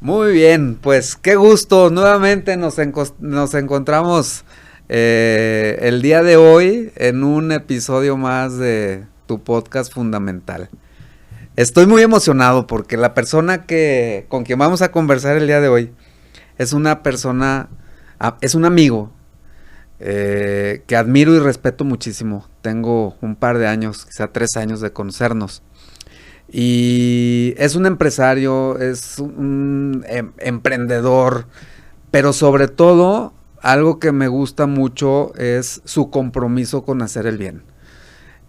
Muy bien, pues qué gusto, nuevamente nos encontramos el día de hoy en un episodio más de tu podcast Fundamental. Estoy muy emocionado porque la persona con quien vamos a conversar el día de hoy es una persona, es un amigo que admiro y respeto muchísimo. Tengo un par de años, quizá 3 años de conocernos. Y es un empresario, es un emprendedor, pero sobre todo algo que me gusta mucho es su compromiso con hacer el bien.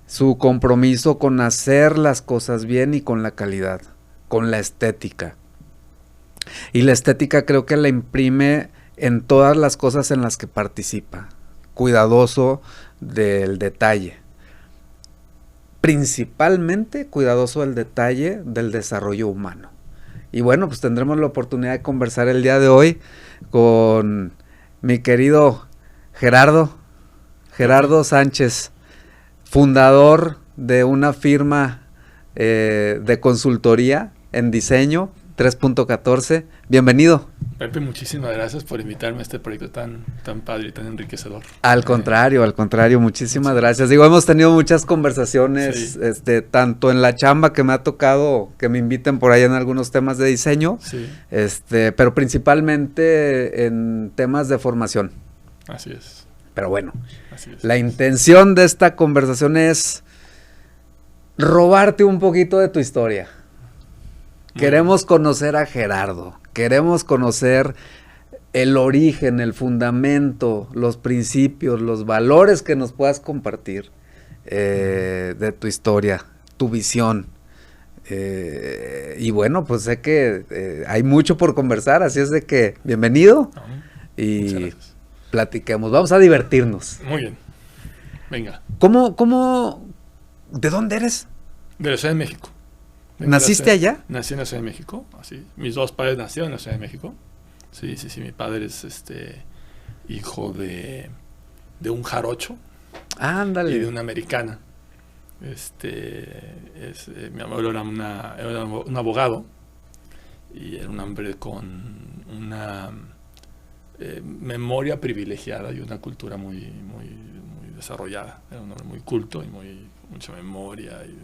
Su compromiso con hacer las cosas bien y con la calidad, con la estética. Y la estética creo que la imprime en todas las cosas en las que participa. Cuidadoso del detalle. Principalmente cuidadoso del detalle del desarrollo humano. Y bueno, pues tendremos la oportunidad de conversar el día de hoy con mi querido Gerardo Sánchez, fundador de una firma de consultoría en diseño 3.14. Bienvenido. Pepe, muchísimas gracias por invitarme a este proyecto tan padre y tan enriquecedor. Al contrario, muchísimas gracias. Digo, hemos tenido muchas conversaciones, sí. Tanto en la chamba que me ha tocado que me inviten por ahí en algunos temas de diseño, sí. Pero principalmente en temas de formación. Así es. Pero bueno, la intención de esta conversación robarte un poquito de tu historia. Queremos conocer a Gerardo, queremos conocer el origen, el fundamento, los principios, los valores que nos puedas compartir de tu historia, tu visión. Y bueno, pues sé que hay mucho por conversar, así es de que bienvenido y platiquemos, vamos a divertirnos. Muy bien, venga. ¿De dónde eres? De la Ciudad de México. ¿Naciste allá? Nací en la Ciudad de México, así. Mis dos padres nacieron en la Ciudad de México. Sí. Mi padre es hijo de un jarocho. Ándale. Y de una americana. Mi abuelo era un abogado y era un hombre con una memoria privilegiada y una cultura muy desarrollada. Era un hombre muy culto y mucha memoria y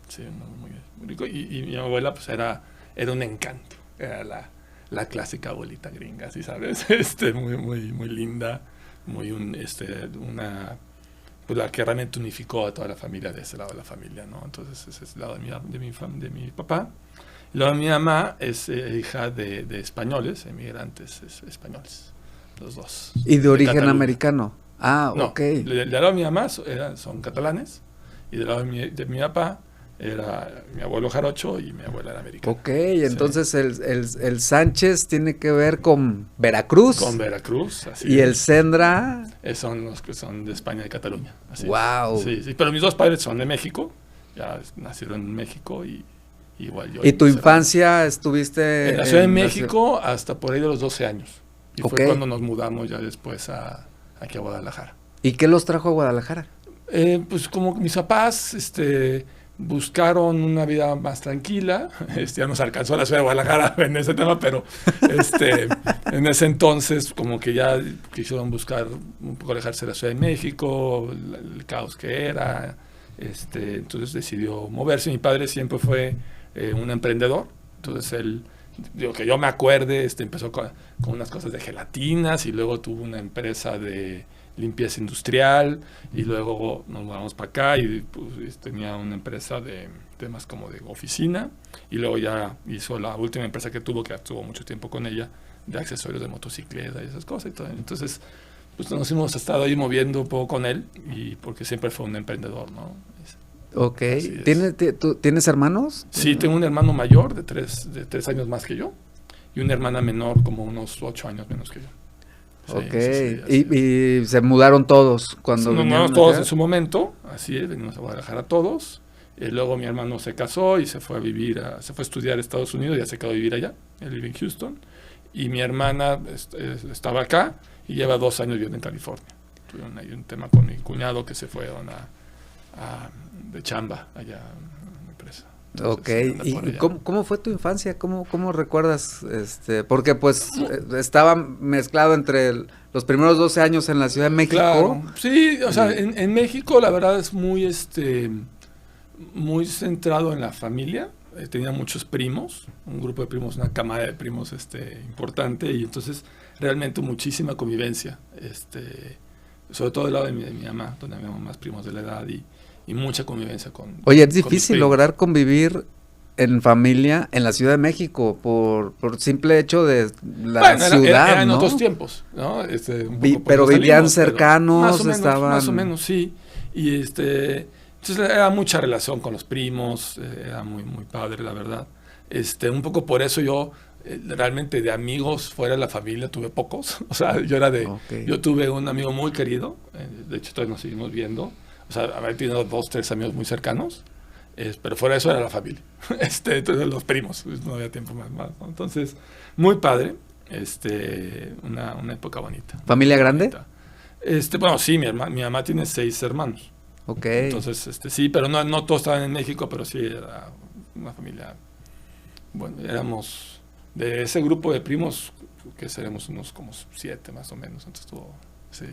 sí, muy rico. Y mi abuela pues era un encanto, era la clásica abuelita gringa, ¿sí sabes? Muy linda, pues la que realmente unificó a toda la familia de ese lado de la familia, ¿no? Entonces ese es el lado de mi papá. Y luego mi mamá es hija de españoles, emigrantes españoles, los dos. ¿Y de origen americano? Ah, no, ok. Del lado de mi mamá son catalanes, y del lado de mi papá era mi abuelo jarocho y mi abuela era americana. Ok, entonces sí. el Sánchez tiene que ver con Veracruz. Con Veracruz, así. Y el Sendra son los que son de España y Cataluña. Así. Wow. Sí, pero mis dos padres son de México, ya nacieron en México y igual yo. ¿Y tu infancia estuviste en la Ciudad de México hasta por ahí de los 12 años? Y fue cuando nos mudamos ya después aquí a Guadalajara. ¿Y qué los trajo a Guadalajara? Pues como mis papás, buscaron una vida más tranquila. Ya nos alcanzó a la Ciudad de Guadalajara en ese tema, pero en ese entonces como que ya quisieron buscar un poco alejarse de la Ciudad de México, el caos que era. Entonces decidió moverse. Mi padre siempre fue un emprendedor. Entonces él, que yo me acuerde, empezó con unas cosas de gelatinas y luego tuvo una empresa de limpieza industrial y luego nos mudamos para acá y pues, tenía una empresa de temas como de oficina y luego ya hizo la última empresa que tuvo, que estuvo mucho tiempo con ella, de accesorios de motocicleta y esas cosas y todo. Entonces pues nos hemos estado ahí moviendo un poco con él y porque siempre fue un emprendedor, ¿no? Ok. ¿Tienes hermanos? Sí, tengo un hermano mayor de 3 años más que yo y una hermana menor como unos 8 años menos que yo. Sí, ok, sí, y se mudaron todos cuando nos mudamos todos en su momento, así es, venimos a Guadalajara todos. Luego mi hermano se casó y se fue a estudiar a Estados Unidos, ya se quedó a vivir allá, él vive en Houston. Y mi hermana estaba acá y lleva 2 años viviendo en California. Tuvieron ahí un tema con mi cuñado que se fueron de chamba allá a una empresa. Entonces, Ok, anda ¿y por allá. cómo fue tu infancia? ¿Cómo recuerdas? Porque pues estaba mezclado entre los primeros 12 años en la Ciudad de México. Claro, sí, o sea, y- en México la verdad es muy centrado en la familia. Tenía muchos primos, un grupo de primos, una camada de primos importante, y entonces realmente muchísima convivencia, sobre todo del lado de mi mamá, donde había más primos de la edad, y mucha convivencia Oye, es con mis difícil primos. lograr convivir en familia en la Ciudad de México por simple hecho de la Bueno, ciudad, eran ¿no? otros tiempos, ¿no? Un poco por Pero eso vivían salimos, pero cercanos, más o menos, sí. Y entonces era mucha relación con los primos, era muy, muy padre, la verdad. Un poco por eso yo, realmente de amigos fuera de la familia tuve pocos. O sea, Ok. yo tuve un amigo muy querido, de hecho todavía nos seguimos viendo. O sea, haber tenido 2, 3 amigos muy cercanos. Pero fuera de eso era la familia. Entonces los primos, pues, no había tiempo más, ¿no? Entonces, muy padre. Una época bonita. ¿Familia grande? Bonita. Bueno, sí, mi mamá tiene 6 hermanos. Ok. Entonces, sí, pero no todos estaban en México, pero sí era una familia. Bueno, éramos de ese grupo de primos, que seremos unos como 7 más o menos. Entonces estuvo, sí.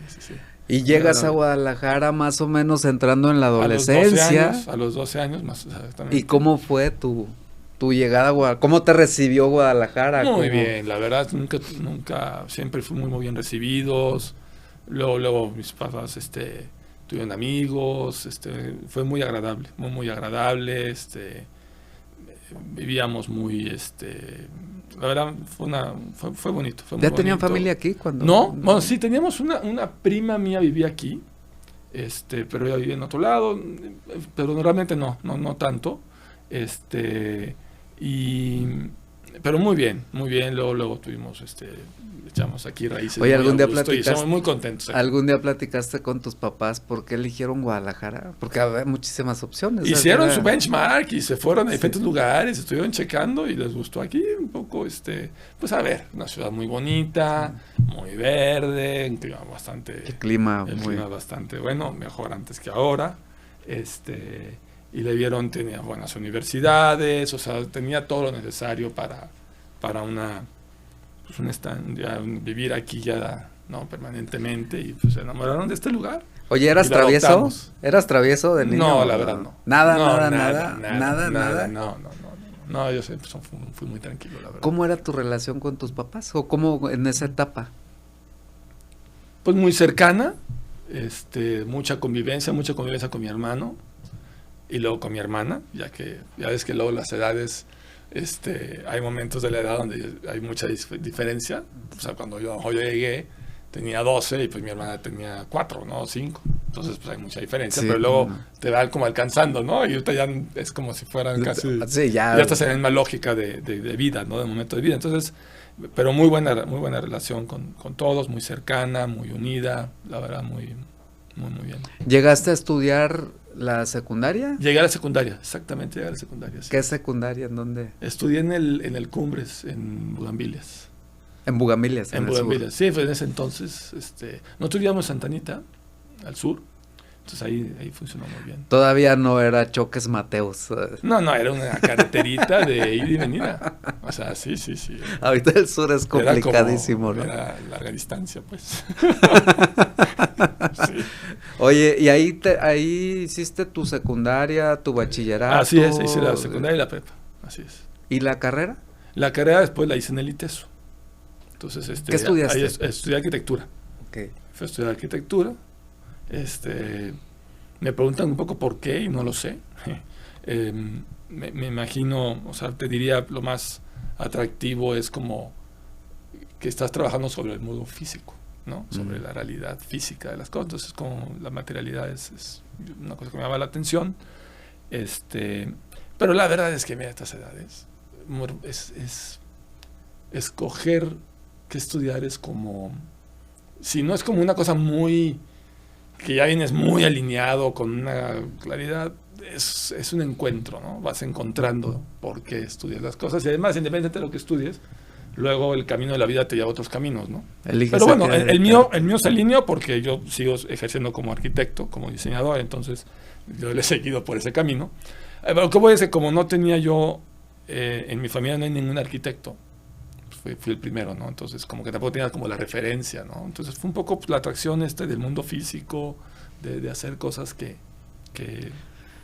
Y llegas Era- a Guadalajara más o menos entrando en la A los 12 adolescencia. años, a los 12 años más exactamente. ¿Y cómo fue tu llegada a Guadalajara? ¿Cómo te recibió Guadalajara? Muy ¿Cómo? bien, la verdad, nunca, siempre fui muy bien recibidos. Luego mis papás, tuvieron amigos, fue muy agradable, muy agradable, vivíamos la verdad, fue bonito, fue muy ¿Ya tenían bonito. familia aquí cuando? No, bueno, sí, teníamos una prima mía vivía aquí, pero ella vivía en otro lado, pero realmente no tanto, y, pero muy bien, luego tuvimos, echamos aquí raíces. Oye, muy ¿algún a día gusto y platicaste? estamos muy contentos. ¿Algún día platicaste con tus papás por qué eligieron Guadalajara? Porque había muchísimas opciones. Hicieron Era- su benchmark y se fueron a Sí. diferentes lugares, estuvieron checando y les gustó aquí un poco, pues a ver, una ciudad muy bonita, muy verde, un clima bastante, El clima el muy... clima bastante bueno, mejor antes que ahora, y le vieron, tenía buenas universidades, o sea, tenía todo lo necesario para vivir aquí ya, ¿no? Permanentemente, y pues se enamoraron de este lugar. Oye, ¿eras Y lo travieso? adoptamos. ¿Eras travieso de niño? No, la verdad no. Nada, No, nada. No, yo siempre fui muy tranquilo, la verdad. ¿Cómo era tu relación con tus papás? ¿O cómo en esa etapa? Pues muy cercana, mucha convivencia con mi hermano y luego con mi hermana, ya ves que luego las edades, hay momentos de la edad donde hay mucha diferencia. O sea, cuando yo llegué tenía 12 y pues mi hermana tenía 4, ¿no? 5. Entonces pues hay mucha diferencia, Sí, pero luego no. te van como alcanzando, ¿no? Y ahorita ya es como si fueran casi... Sí, ya. Ya estás en la misma lógica de vida, ¿no? De momento de vida. Entonces, pero muy buena relación con todos, muy cercana, muy unida, la verdad, muy bien. ¿Llegaste a estudiar la secundaria? Llegué a la secundaria, exactamente, llegué a la secundaria. Sí. ¿Qué secundaria? ¿En dónde? Estudié en el Cumbres, en Bugambilias. En Bugambilias, En el sur. Bugambilias, sí, fue en ese entonces. Nosotros vivíamos en Santa Anita, al sur, entonces ahí funcionó muy bien. Todavía no era Choques Mateos. No, era una carreterita de ida y venida. O sea, sí. Ahorita el sur es complicadísimo, ¿no? Era larga distancia, pues. Sí. Oye, ¿y ahí hiciste tu secundaria, tu bachillerato? Así es, hice la secundaria y la prepa, así es. ¿Y la carrera? La carrera después la hice en el ITESO. Entonces, ¿Qué estudiaste? Ahí estudié arquitectura. Okay. Fui a estudiar arquitectura. Me preguntan un poco por qué y no lo sé. Me imagino, o sea, te diría lo más atractivo es como que estás trabajando sobre el mundo físico, ¿no? Sobre la realidad física de las cosas. Entonces, como la materialidad es una cosa que me llama la atención. Pero la verdad es que mira, a estas edades es escoger qué estudiar es como, si no es como una cosa muy, que ya vienes muy alineado con una claridad, es un encuentro, ¿no? Vas encontrando por qué estudias las cosas y además, independientemente de lo que estudies, luego el camino de la vida te lleva a otros caminos, ¿no? Eliges Pero bueno, a qué el mío se alineó porque yo sigo ejerciendo como arquitecto, como diseñador, entonces yo le he seguido por ese camino. ¿Cómo es? Como no tenía yo, en mi familia no hay ningún arquitecto, pues fui el primero, ¿no? Entonces como que tampoco tenía como la referencia, ¿no? Entonces fue un poco pues, la atracción del mundo físico, de hacer cosas que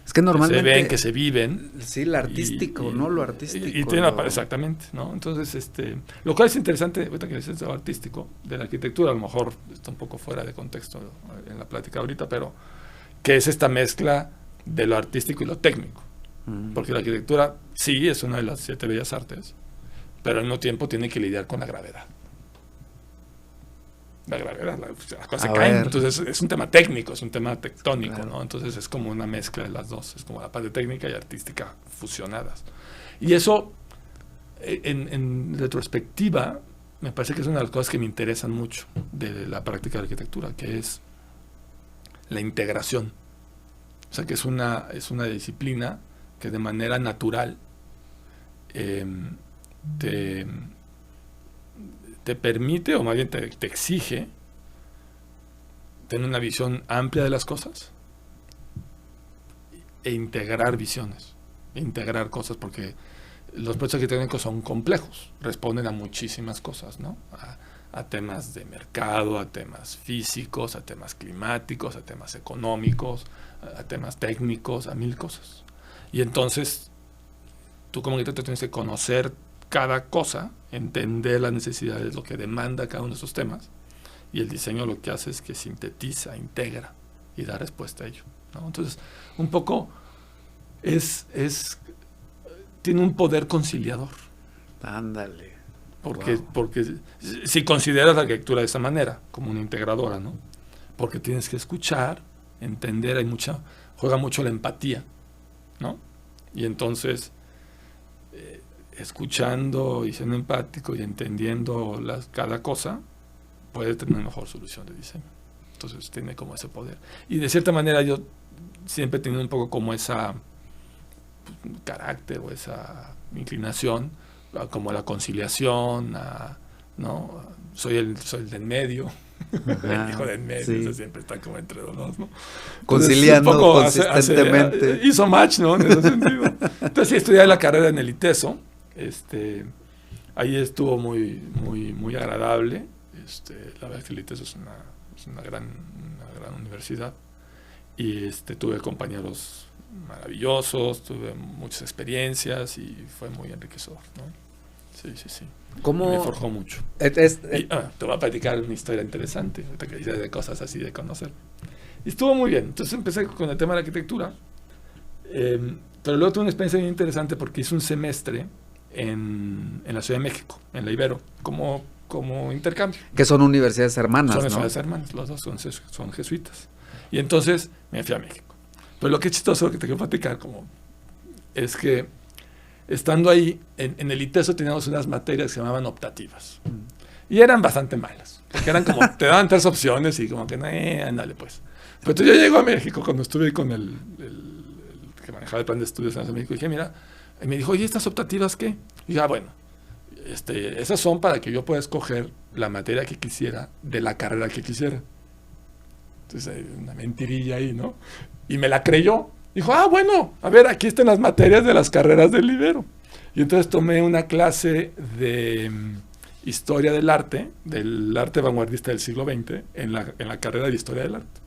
es que normalmente se ven, que se viven. Sí, lo artístico, ¿no? Lo artístico. Y tiene exactamente, ¿no? Entonces, lo cual es interesante, ahorita que dices lo artístico, de la arquitectura, a lo mejor está un poco fuera de contexto en la plática ahorita, pero que es esta mezcla de lo artístico y lo técnico. Porque la arquitectura sí es una de las 7 bellas artes, pero al mismo tiempo tiene que lidiar con la gravedad. La gravedad, las cosas se caen. Entonces es un tema técnico, es un tema tectónico, claro, ¿no? Entonces es como una mezcla de las dos, es como la parte técnica y artística fusionadas. Y eso, en retrospectiva, me parece que es una de las cosas que me interesan mucho de la práctica de arquitectura, que es la integración. O sea, que es una disciplina que de manera natural te permite, o más bien te exige, tener una visión amplia de las cosas e integrar visiones, integrar cosas, porque los procesos arquitectónicos son complejos, responden a muchísimas cosas, ¿no? A temas de mercado, a temas físicos, a temas climáticos, a temas económicos, a temas técnicos, a 1000 cosas. Y entonces, tú como arquitecto tienes que conocer cada cosa, entender las necesidades, lo que demanda cada uno de esos temas, y el diseño lo que hace es que sintetiza, integra y da respuesta a ello, ¿no? Entonces, un poco tiene un poder conciliador. Ándale. Porque si consideras la arquitectura de esa manera, como una integradora, ¿no? Porque tienes que escuchar, entender, juega mucho la empatía, ¿no? Y entonces, escuchando y siendo empático y entendiendo cada cosa, puede tener una mejor solución de diseño. Entonces tiene como ese poder. Y de cierta manera yo siempre he tenido un poco como esa carácter o esa inclinación, como la conciliación, ¿no? Soy el del medio. El hijo del medio, sí. Eso siempre está como entre los dos, ¿no? Conciliando consistentemente. Hizo match, ¿no? En ese sentido. Entonces sí, estudié la carrera en el ITESO. Ahí estuvo muy, muy, muy agradable. La verdad es que el ITESO es una gran universidad. Y tuve compañeros maravillosos, tuve muchas experiencias y fue muy enriquecedor, ¿no? Sí. ¿Cómo? Y me forjó mucho. Te voy a platicar una historia interesante, que dices de cosas así de conocer. Y estuvo muy bien. Entonces empecé con el tema de la arquitectura, pero luego tuve una experiencia bien interesante porque hice un semestre en la Ciudad de México, en la Ibero, como intercambio. Que son universidades hermanas, son ¿no? Universidades hermanas, los dos son jesuitas. Y entonces me fui a México. Pero lo que es chistoso que te quiero platicar es que estando ahí, en el ITESO teníamos unas materias que se llamaban optativas. Y eran bastante malas. Porque eran como, te daban 3 opciones y como que, ándale pues. Pero entonces yo llego a México cuando estuve con el que manejaba el plan de estudios en México. Y dije, mira, y me dijo, oye, ¿estas optativas qué? Y dije, bueno, esas son para que yo pueda escoger la materia que quisiera de la carrera que quisiera. Entonces hay una mentirilla ahí, ¿no? Y me la creyó. Dijo, bueno, a ver, aquí están las materias de las carreras del Ibero. Y entonces tomé una clase de historia del arte vanguardista del siglo XX, en la carrera de historia del arte.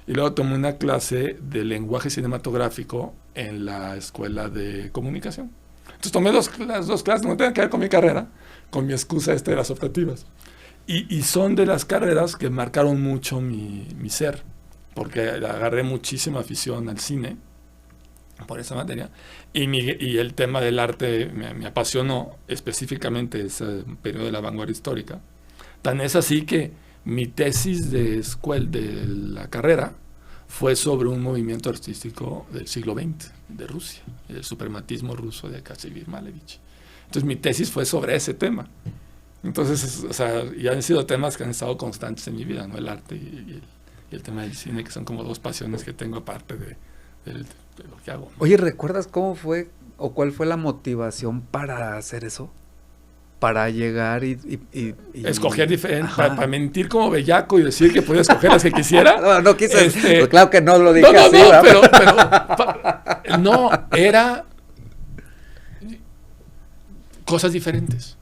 Y luego tomé una clase de lenguaje cinematográfico en la escuela de comunicación. Entonces tomé las dos clases, no tenían que ver con mi carrera, con mi excusa de las optativas. Y son de las carreras que marcaron mucho mi ser, porque agarré muchísima afición al cine por esa materia, y el tema del arte me apasionó, específicamente ese periodo de la vanguardia histórica. Tan es así que mi tesis de la carrera fue sobre un movimiento artístico del siglo XX, de Rusia, el suprematismo ruso de Kazimir Malevich. Entonces mi tesis fue sobre ese tema. Entonces, ya han sido temas que han estado constantes en mi vida, ¿no? El arte y el tema del cine, que son como 2 pasiones que tengo aparte de lo que hago, ¿no? Oye, ¿recuerdas cómo fue o cuál fue la motivación para hacer eso? para llegar y escoger diferente, para mentir como bellaco y decir que podía escoger las que quisiera. No quise, pues claro que no lo dije así. Pero no, era cosas diferentes.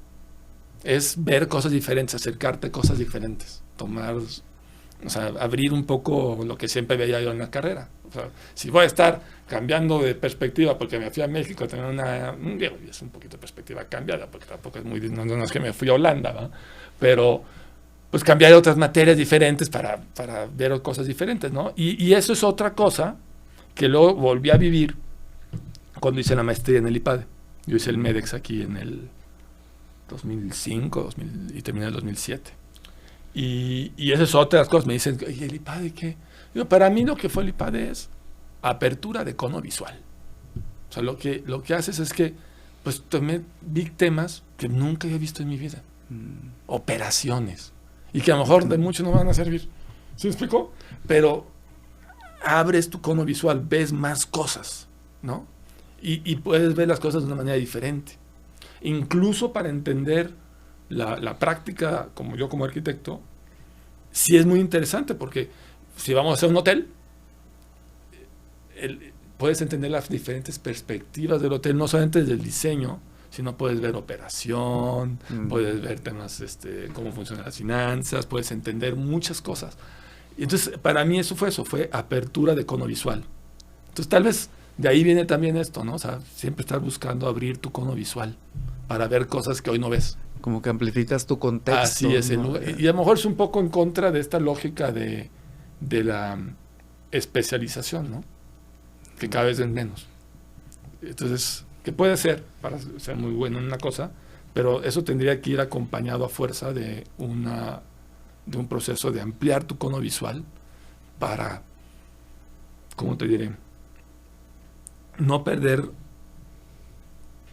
Es ver cosas diferentes, acercarte a cosas diferentes, tomar, o sea, abrir un poco lo que siempre veía yo en la carrera. O sea, si voy a estar cambiando de perspectiva porque me fui a México a tener es un poquito de perspectiva cambiada, porque tampoco es no es que me fui a Holanda, ¿va? Pero pues cambiar otras materias diferentes para ver cosas diferentes, ¿no? Y eso es otra cosa que luego volví a vivir cuando hice la maestría en el IPADE. Yo hice el MEDEX aquí en el 2005 y terminé en el 2007. Y esas son otras cosas. Me dicen, ¿y el IPADE qué? Digo, para mí lo que fue el IPADE es apertura de cono visual. O sea, lo que haces es que pues vi temas que nunca había visto en mi vida. Operaciones. Y que a lo mejor de mucho no van a servir. ¿Sí me explico? Pero abres tu cono visual, ves más cosas, ¿no? Y puedes ver las cosas de una manera diferente. Incluso para entender la práctica, como arquitecto, sí es muy interesante, porque si vamos a hacer un hotel, puedes entender las diferentes perspectivas del hotel, no solamente desde el diseño, sino puedes ver operación, puedes ver temas, cómo funcionan las finanzas, puedes entender muchas cosas. Y entonces, para mí eso fue apertura de cono visual. Entonces, tal vez de ahí viene también esto, ¿no? O sea, siempre estar buscando abrir tu cono visual para ver cosas que hoy no ves. Como que amplificas tu contexto. Así es. ¿No? Y a lo mejor es un poco en contra de esta lógica de la especialización, ¿no? Que cada vez es menos. Entonces, que puede ser para ser muy bueno en una cosa, pero eso tendría que ir acompañado a fuerza de un proceso de ampliar tu cono visual para, ¿cómo te diré? No perder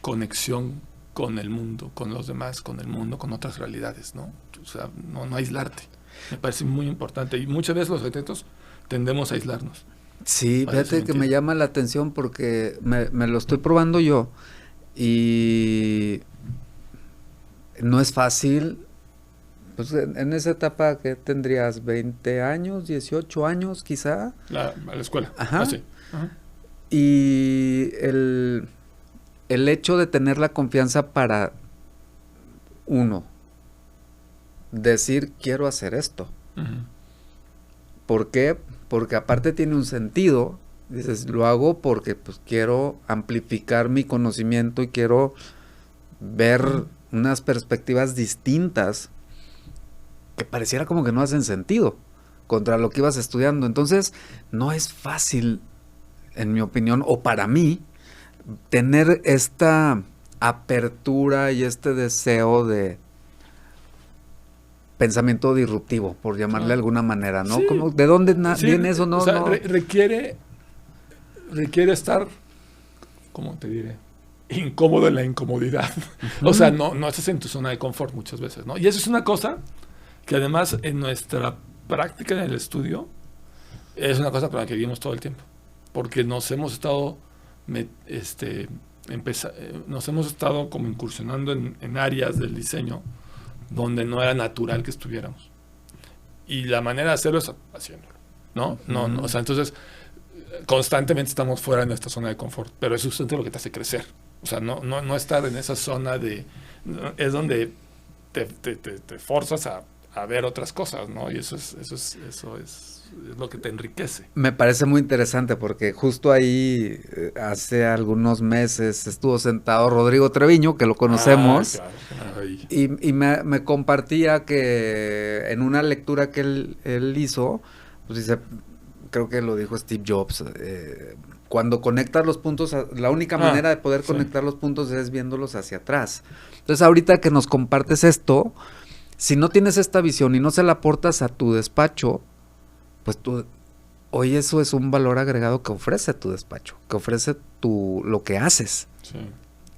conexión con el mundo, con los demás, con el mundo, con otras realidades, ¿no? O sea, no aislarte. Me parece muy importante. Y muchas veces los arquitectos tendemos a aislarnos. Sí, fíjate que me llama la atención porque me lo estoy probando yo y no es fácil. Pues en esa etapa que tendrías 20 años, 18 años quizá. A la escuela. Ajá. Así. Ajá. Y el hecho de tener la confianza para uno decir quiero hacer esto. Uh-huh. ¿Por qué? Porque aparte tiene un sentido. Dices, lo hago porque pues quiero amplificar mi conocimiento y quiero ver unas perspectivas distintas que pareciera como que no hacen sentido contra lo que ibas estudiando. Entonces, no es fácil, en mi opinión, o para mí, tener esta apertura y este deseo de pensamiento disruptivo, por llamarle de alguna manera, ¿no? Sí. Como, ¿de dónde viene eso? No, o sea, no. Requiere estar, ¿cómo te diré? Incómodo en la incomodidad. O sea, no estás en tu zona de confort muchas veces, ¿no? Y eso es una cosa que además en nuestra práctica en el estudio es una cosa con la que vivimos todo el tiempo. Porque nos hemos estado como incursionando en áreas del diseño donde no era natural que estuviéramos. Y la manera de hacerlo es haciéndolo, ¿no? No, o sea, entonces constantemente estamos fuera de nuestra zona de confort, pero eso es justamente lo que te hace crecer. O sea, no estar en esa zona es donde te forzas a ver otras cosas, ¿no? Y eso es lo que te enriquece. Me parece muy interesante porque justo ahí hace algunos meses estuvo sentado Rodrigo Treviño, que lo conocemos, claro. y me compartía que en una lectura que él hizo, pues dice, creo que lo dijo Steve Jobs, cuando conectas los puntos, la única manera de poder conectar los puntos es viéndolos hacia atrás. Entonces ahorita que nos compartes esto, si no tienes esta visión y no se la aportas a tu despacho, pues hoy eso es un valor agregado que ofrece tu despacho, que ofrece lo que haces. Sí.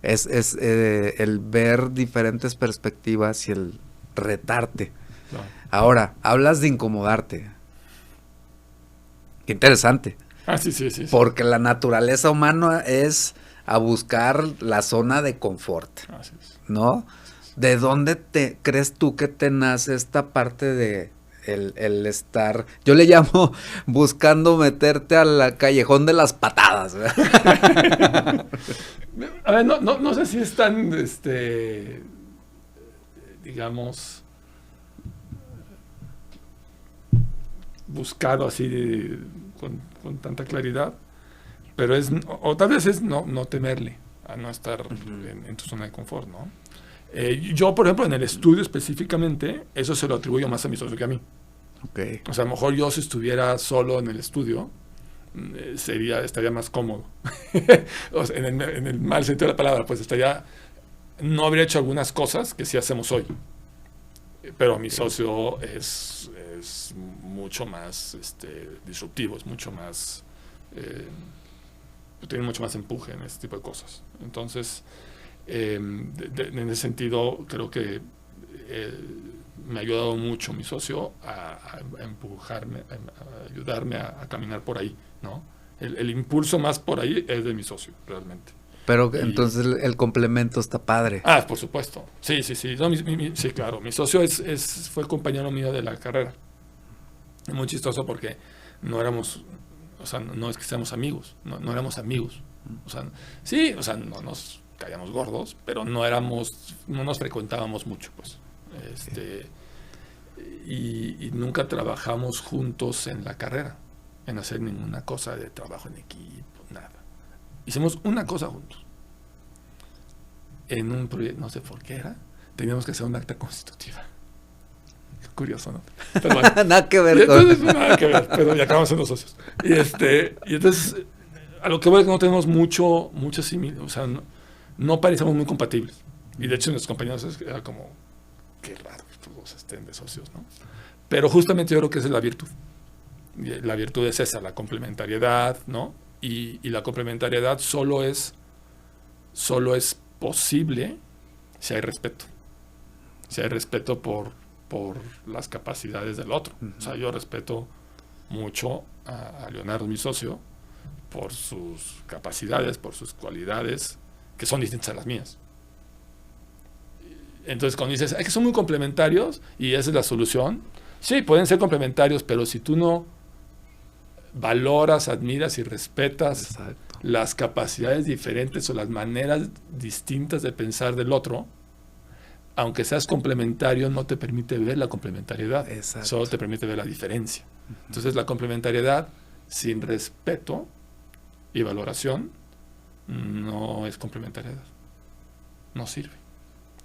Es el ver diferentes perspectivas y el retarte. No. Ahora, hablas de incomodarte. Qué interesante. Sí. Porque la naturaleza humana es a buscar la zona de confort, Así es. ¿no? ¿De dónde te crees tú que te nace esta parte de el estar, yo le llamo buscando meterte al callejón de las patadas? A ver, no sé si es tan, digamos, buscado así con tanta claridad, pero o tal vez es no temerle a no estar en tu zona de confort, ¿no? Yo, por ejemplo, en el estudio específicamente, eso se lo atribuyo más a mi socio que a mí. Okay. O sea, a lo mejor yo si estuviera solo en el estudio, estaría más cómodo. O sea, en el mal sentido de la palabra, pues no habría hecho algunas cosas que sí hacemos hoy. Pero mi socio es mucho más disruptivo, es mucho más... tiene mucho más empuje en este tipo de cosas. Entonces, en ese sentido, creo que me ha ayudado mucho mi socio a empujarme, a ayudarme a caminar por ahí, ¿no? El impulso más por ahí es de mi socio, realmente. Pero entonces el complemento está padre. Ah, por supuesto. Sí. No, sí, claro. Mi socio fue compañero mío de la carrera. Es muy chistoso porque no éramos... O sea, no es que seamos amigos, no éramos amigos. O sea, sí, o sea, no nos caíamos gordos, pero no nos frecuentábamos mucho, pues. Y nunca trabajamos juntos en la carrera, en hacer ninguna cosa de trabajo en equipo, nada. Hicimos una cosa juntos. En un proyecto, no sé por qué era, teníamos que hacer un acta constitutiva. Curioso, ¿no? Pero bueno, nada que ver. Nada que ver, pero ya acabamos siendo socios. Y entonces, a lo que voy es que no tenemos mucha similitud, o sea, no parecemos muy compatibles. Y de hecho, nuestros compañeros era como, qué raro que todos estén de socios, ¿no? Pero justamente yo creo que esa es la virtud. Y la virtud es esa, la complementariedad, ¿no? Y la complementariedad solo es posible si hay respeto. Si hay respeto por las capacidades del otro. O sea, yo respeto mucho a Leonardo, mi socio, por sus capacidades, por sus cualidades, que son distintas a las mías. Entonces, cuando dices, es que son muy complementarios y esa es la solución, sí, pueden ser complementarios, pero si tú no valoras, admiras y respetas las capacidades diferentes o las maneras distintas de pensar del otro, aunque seas complementario, no te permite ver la complementariedad. Exacto. Solo te permite ver la diferencia. Entonces, la complementariedad sin respeto y valoración no es complementariedad. No sirve.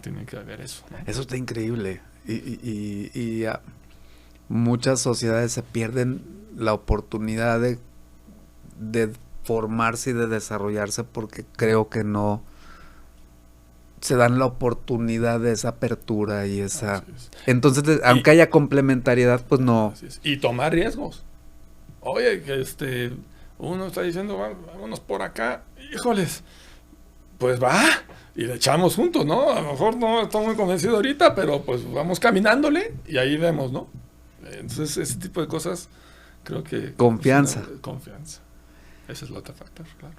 Tiene que haber eso, ¿no? Eso está increíble. Y muchas sociedades se pierden la oportunidad de formarse y de desarrollarse porque creo que no se dan la oportunidad de esa apertura y esa... Entonces, aunque haya complementariedad, pues no... Y tomar riesgos. Oye, que uno está diciendo, vámonos por acá, híjoles, pues va, y le echamos juntos, ¿no? A lo mejor no estoy muy convencido ahorita, pero pues vamos caminándole y ahí vemos, ¿no? Entonces, ese tipo de cosas, creo que... Confianza. Confianza. Ese es el otro factor, claro.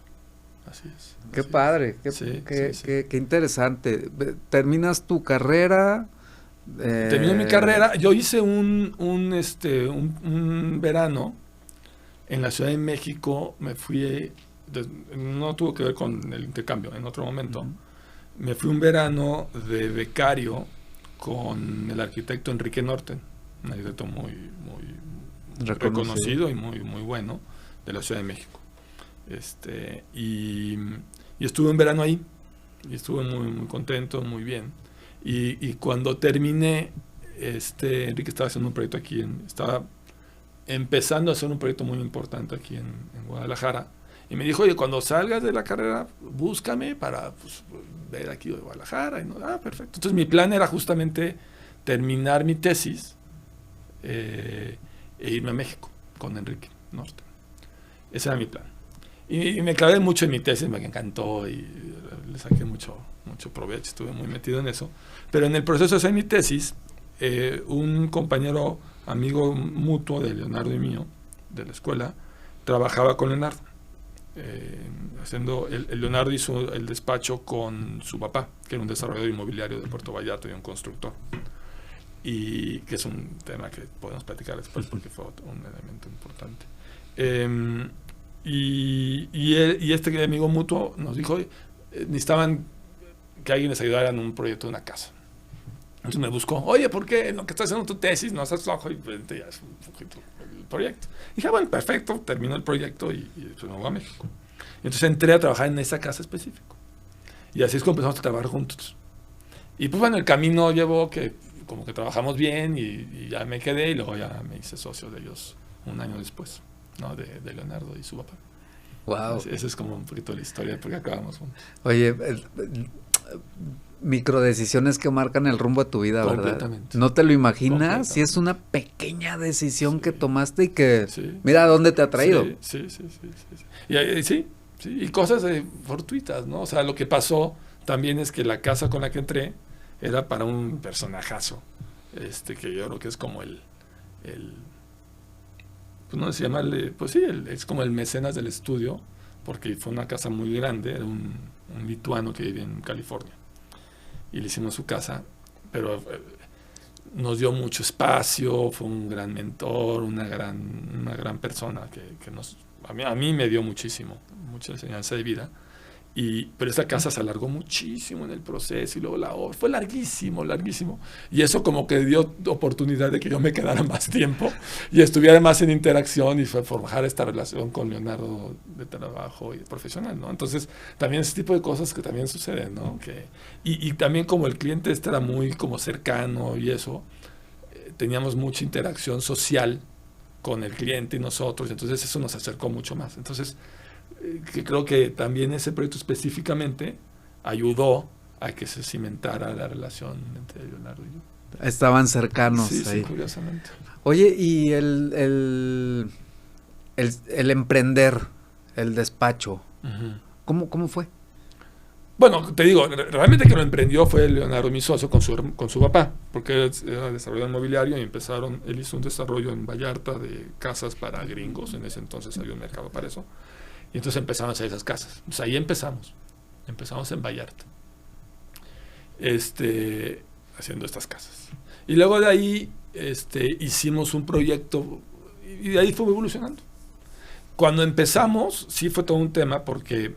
Así es. Qué padre, qué interesante. ¿Terminas tu carrera? Terminé mi carrera. Yo hice un verano en la Ciudad de México. Me fui, no tuvo que ver con el intercambio, en otro momento. Me fui un verano de becario con el arquitecto Enrique Norten, un arquitecto muy reconocido y muy bueno de la Ciudad de México. Y estuve un verano ahí y estuve muy contento, muy bien. Y cuando terminé, Enrique estaba haciendo un proyecto aquí, estaba empezando a hacer un proyecto muy importante aquí en Guadalajara, y me dijo, oye, cuando salgas de la carrera, búscame para ver aquí de Guadalajara. Perfecto. Entonces mi plan era justamente terminar mi tesis e irme a México con Enrique Norten. Ese era mi plan. Y me clavé mucho en mi tesis, me encantó y le saqué mucho provecho, estuve muy metido en eso. Pero en el proceso de hacer mi tesis, un compañero, amigo mutuo de Leonardo y mío, de la escuela, trabajaba con Leonardo. haciendo, el Leonardo hizo el despacho con su papá, que era un desarrollador inmobiliario de Puerto Vallarta y un constructor. Y que es un tema que podemos platicar después porque fue un elemento importante. Y este amigo mutuo nos dijo, necesitaban que alguien les ayudara en un proyecto de una casa. Entonces me buscó, oye, ¿por qué en lo que estás haciendo tu tesis no estás flojo? Y pues, ya es un poquito el proyecto. Y dije, bueno, perfecto, terminó el proyecto y pues me voy a México. Y entonces entré a trabajar en esa casa específica. Y así es como empezamos a trabajar juntos. Y pues bueno, el camino llevó que como que trabajamos bien y ya me quedé y luego ya me hice socio de ellos un año después, ¿no? De Leonardo y su papá. Wow. Esa es como un poquito la historia de por qué acabamos juntos. Oye, microdecisiones que marcan el rumbo de tu vida, ¿verdad? Completamente. No te lo imaginas, si es una pequeña decisión que tomaste y que Sí. mira a dónde te ha traído. Sí. Y cosas fortuitas, ¿no? O sea, lo que pasó también es que la casa con la que entré era para un personajazo, que yo creo que es como pues no sé llamarle, pues sí, es como el mecenas del estudio, porque fue una casa muy grande, era un lituano que vivía en California, y le hicimos su casa, pero nos dio mucho espacio, fue un gran mentor, una gran persona que a mí me dio mucha enseñanza de vida. Pero esta casa se alargó muchísimo en el proceso y luego la obra fue larguísimo. Y eso como que dio oportunidad de que yo me quedara más tiempo y estuviera más en interacción y forjar esta relación con Leonardo de trabajo y profesional, ¿no? Entonces, también ese tipo de cosas que también suceden, ¿no? Y también como el cliente era muy como cercano y eso, teníamos mucha interacción social con el cliente y nosotros, entonces eso nos acercó mucho más. Entonces, que creo que también ese proyecto específicamente ayudó a que se cimentara la relación entre Leonardo y yo. Estaban cercanos ahí. Sí, curiosamente. Oye, y el emprender, el despacho, ¿cómo fue? Bueno, te digo, realmente que lo emprendió fue Leonardo, mi socio, con su papá, porque él era desarrollador inmobiliario y él hizo un desarrollo en Vallarta de casas para gringos, en ese entonces había un mercado para eso. Y entonces empezamos a hacer esas casas. Entonces ahí empezamos en Vallarta, haciendo estas casas. Y luego de ahí hicimos un proyecto y de ahí fue evolucionando. Cuando empezamos, sí fue todo un tema porque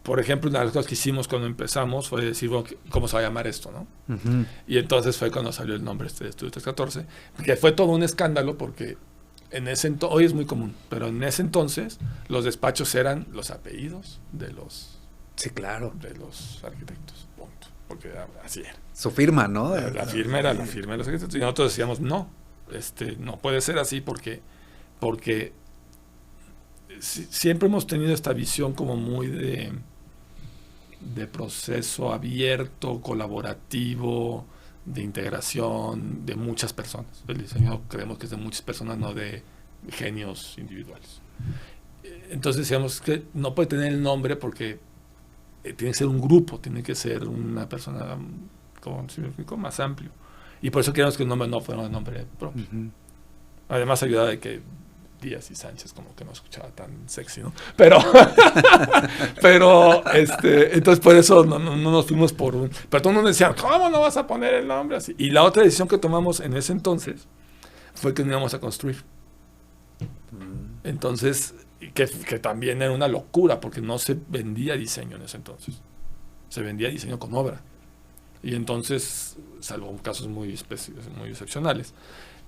por ejemplo, una de las cosas que hicimos cuando empezamos fue decir, bueno, ¿cómo se va a llamar esto, no? Uh-huh. Y entonces fue cuando salió el nombre de Estudio 314, que fue todo un escándalo porque hoy es muy común, pero en ese entonces los despachos eran los apellidos de los... Sí, claro. De los arquitectos, punto. Porque así era. Su firma, ¿no? La firma era la firma de los arquitectos. Y nosotros decíamos, no puede ser así porque siempre hemos tenido esta visión como muy de proceso abierto, colaborativo, de integración de muchas personas. El diseño creemos que es de muchas personas, no de genios individuales. Entonces decíamos que no puede tener el nombre porque tiene que ser un grupo, tiene que ser una persona, como si me explico, más amplio. Y por eso queríamos que el nombre no fuera un nombre propio. Uh-huh. Además ayudaba de que Díaz y Sánchez como que no escuchaba tan sexy, ¿no? Pero entonces por eso no nos fuimos por un... Pero todo el mundo decía, ¿cómo no vas a poner el nombre así? Y la otra decisión que tomamos en ese entonces fue que no íbamos a construir. Entonces, que también era una locura porque no se vendía diseño en ese entonces. Se vendía diseño con obra. Y entonces, salvo casos muy excepcionales.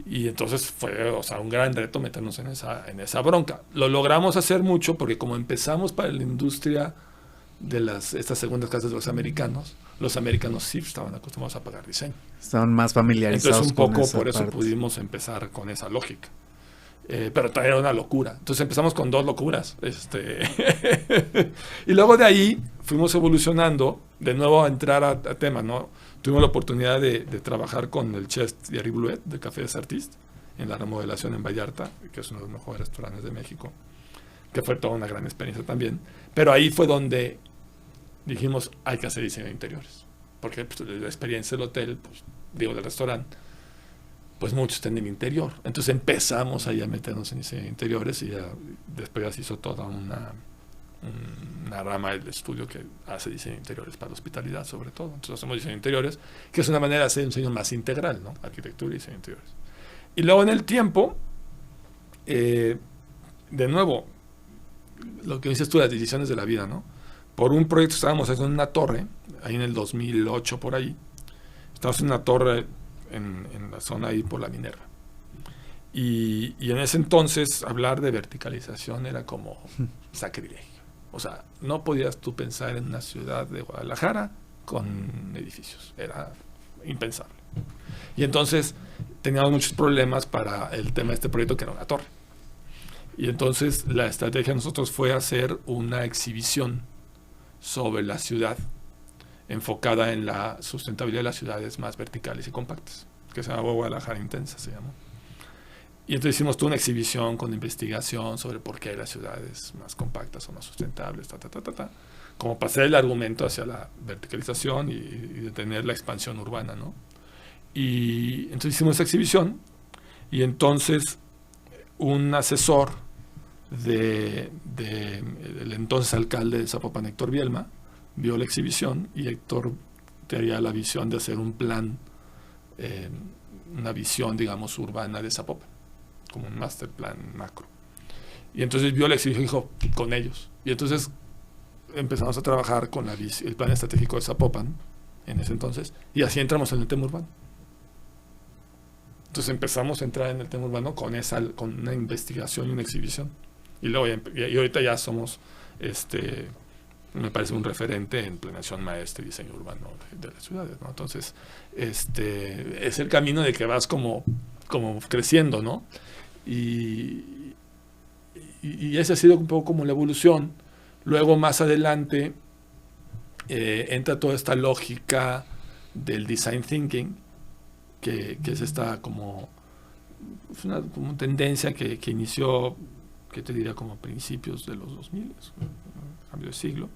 Y entonces fue, un gran reto meternos en esa bronca. Lo logramos hacer mucho porque como empezamos para la industria de estas segundas casas de los americanos sí estaban acostumbrados a pagar diseño. Estaban más familiarizados. Entonces un poco por eso pudimos empezar con esa lógica. Pero también era una locura. Entonces empezamos con 2 locuras. Y luego de ahí fuimos evolucionando, de nuevo a entrar a temas, ¿no? Tuvimos la oportunidad de trabajar con el chef Thierry Blouet de Café des Artistes en la remodelación en Vallarta, que es uno de los mejores restaurantes de México, que fue toda una gran experiencia también. Pero ahí fue donde dijimos, hay que hacer diseño de interiores. Porque pues, la experiencia del hotel, del restaurante, pues muchos están en el interior. Entonces empezamos ahí a meternos en diseño de interiores y ya después ya se hizo toda una rama del estudio que hace diseño de interiores para la hospitalidad, sobre todo. Entonces hacemos diseño de interiores, que es una manera de hacer un diseño más integral, ¿no? Arquitectura y diseño de interiores. Y luego en el tiempo, de nuevo, lo que dices tú, las decisiones de la vida, ¿no? Por un proyecto estábamos haciendo una torre, ahí en el 2008 por ahí, estábamos en una torre en la zona ahí por la Minerva. Y en ese entonces hablar de verticalización era como sacrilegio. O sea, no podías tú pensar en una ciudad de Guadalajara con edificios. Era impensable. Y entonces teníamos muchos problemas para el tema de este proyecto, que era una torre. Y entonces la estrategia de nosotros fue hacer una exhibición sobre la ciudad enfocada en la sustentabilidad de las ciudades más verticales y compactas, que se llama Guadalajara Intensa, se llamó. Y entonces hicimos toda una exhibición con investigación sobre por qué las ciudades más compactas son más sustentables, como pasar el argumento hacia la verticalización y detener la expansión urbana, ¿no? Y entonces hicimos esa exhibición y entonces un asesor del entonces alcalde de Zapopan, Héctor Bielma, vio la exhibición y Héctor tenía la visión de hacer un plan, una visión, digamos, urbana de Zapopan, como un master plan macro. Y entonces vio la exhibición y dijo, con ellos. Y entonces empezamos a trabajar con el plan estratégico de Zapopan, en ese entonces, y así entramos en el tema urbano. Entonces empezamos a entrar en el tema urbano con una investigación y una exhibición. Y luego y ahorita ya somos, me parece un referente en planeación maestra y diseño urbano de las ciudades, ¿no? Entonces, es el camino de que vas como creciendo, ¿no? Y esa ha sido un poco como la evolución. Luego, más adelante, entra toda esta lógica del design thinking, que es esta como tendencia que inició, que te diría, como a principios de los 2000, cambio de siglo,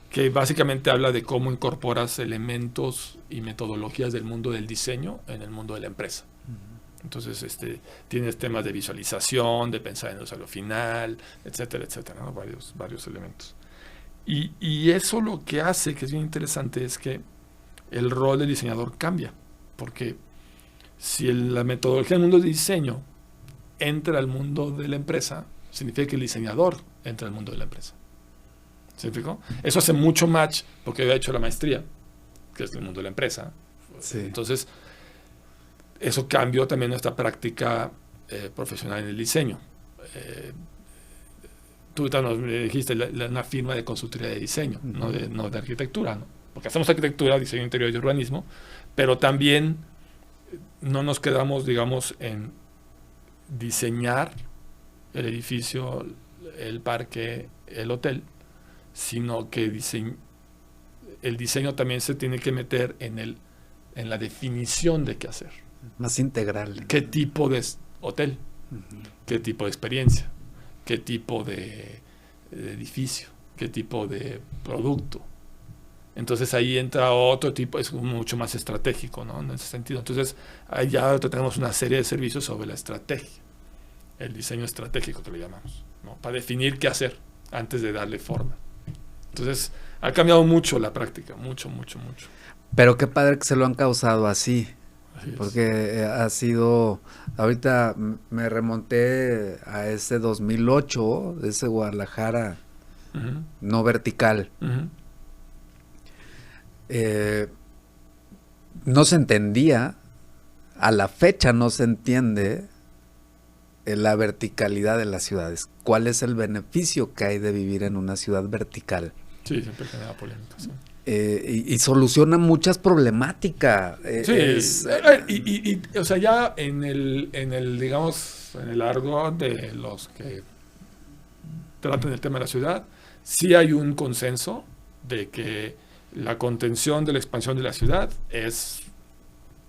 que básicamente habla de cómo incorporas elementos y metodologías del mundo del diseño en el mundo de la empresa. Entonces, tienes temas de visualización, de pensar en el usuario final, etcétera, etcétera, ¿no? Varios elementos. Y eso lo que hace, que es bien interesante, es que el rol del diseñador cambia, porque si la metodología del mundo de diseño entra al mundo de la empresa, significa que el diseñador entra al mundo de la empresa. ¿Se explicó? Eso hace mucho match, porque yo he hecho la maestría, que es el mundo de la empresa. Sí. Entonces, eso cambió también nuestra práctica profesional en el diseño. Tú nos dijiste una firma de consultoría de diseño, no de arquitectura, ¿no? Porque hacemos arquitectura, diseño interior y urbanismo, pero también no nos quedamos, digamos, en diseñar el edificio, el parque, el hotel, sino que el diseño también se tiene que meter en la definición de qué hacer. Más integral. ¿Qué tipo de hotel? ¿Qué tipo de experiencia? ¿Qué tipo de edificio? ¿Qué tipo de producto? Entonces ahí entra otro tipo, es mucho más estratégico, ¿no? En ese sentido. Entonces ahí ya tenemos una serie de servicios sobre la estrategia, el diseño estratégico que le llamamos, ¿no? Para definir qué hacer antes de darle forma. Entonces ha cambiado mucho la práctica, mucho. Pero qué padre que se lo han causado así. Porque ha sido, ahorita me remonté a ese 2008, de ese Guadalajara no vertical. No se entendía, a la fecha no se entiende la verticalidad de las ciudades. ¿Cuál es el beneficio que hay de vivir en una ciudad vertical? Sí, siempre genera polémica, sí. Y soluciona muchas problemáticas. O sea, ya en el digamos, en el argot de los que tratan el tema de la ciudad, sí hay un consenso de que la contención de la expansión de la ciudad es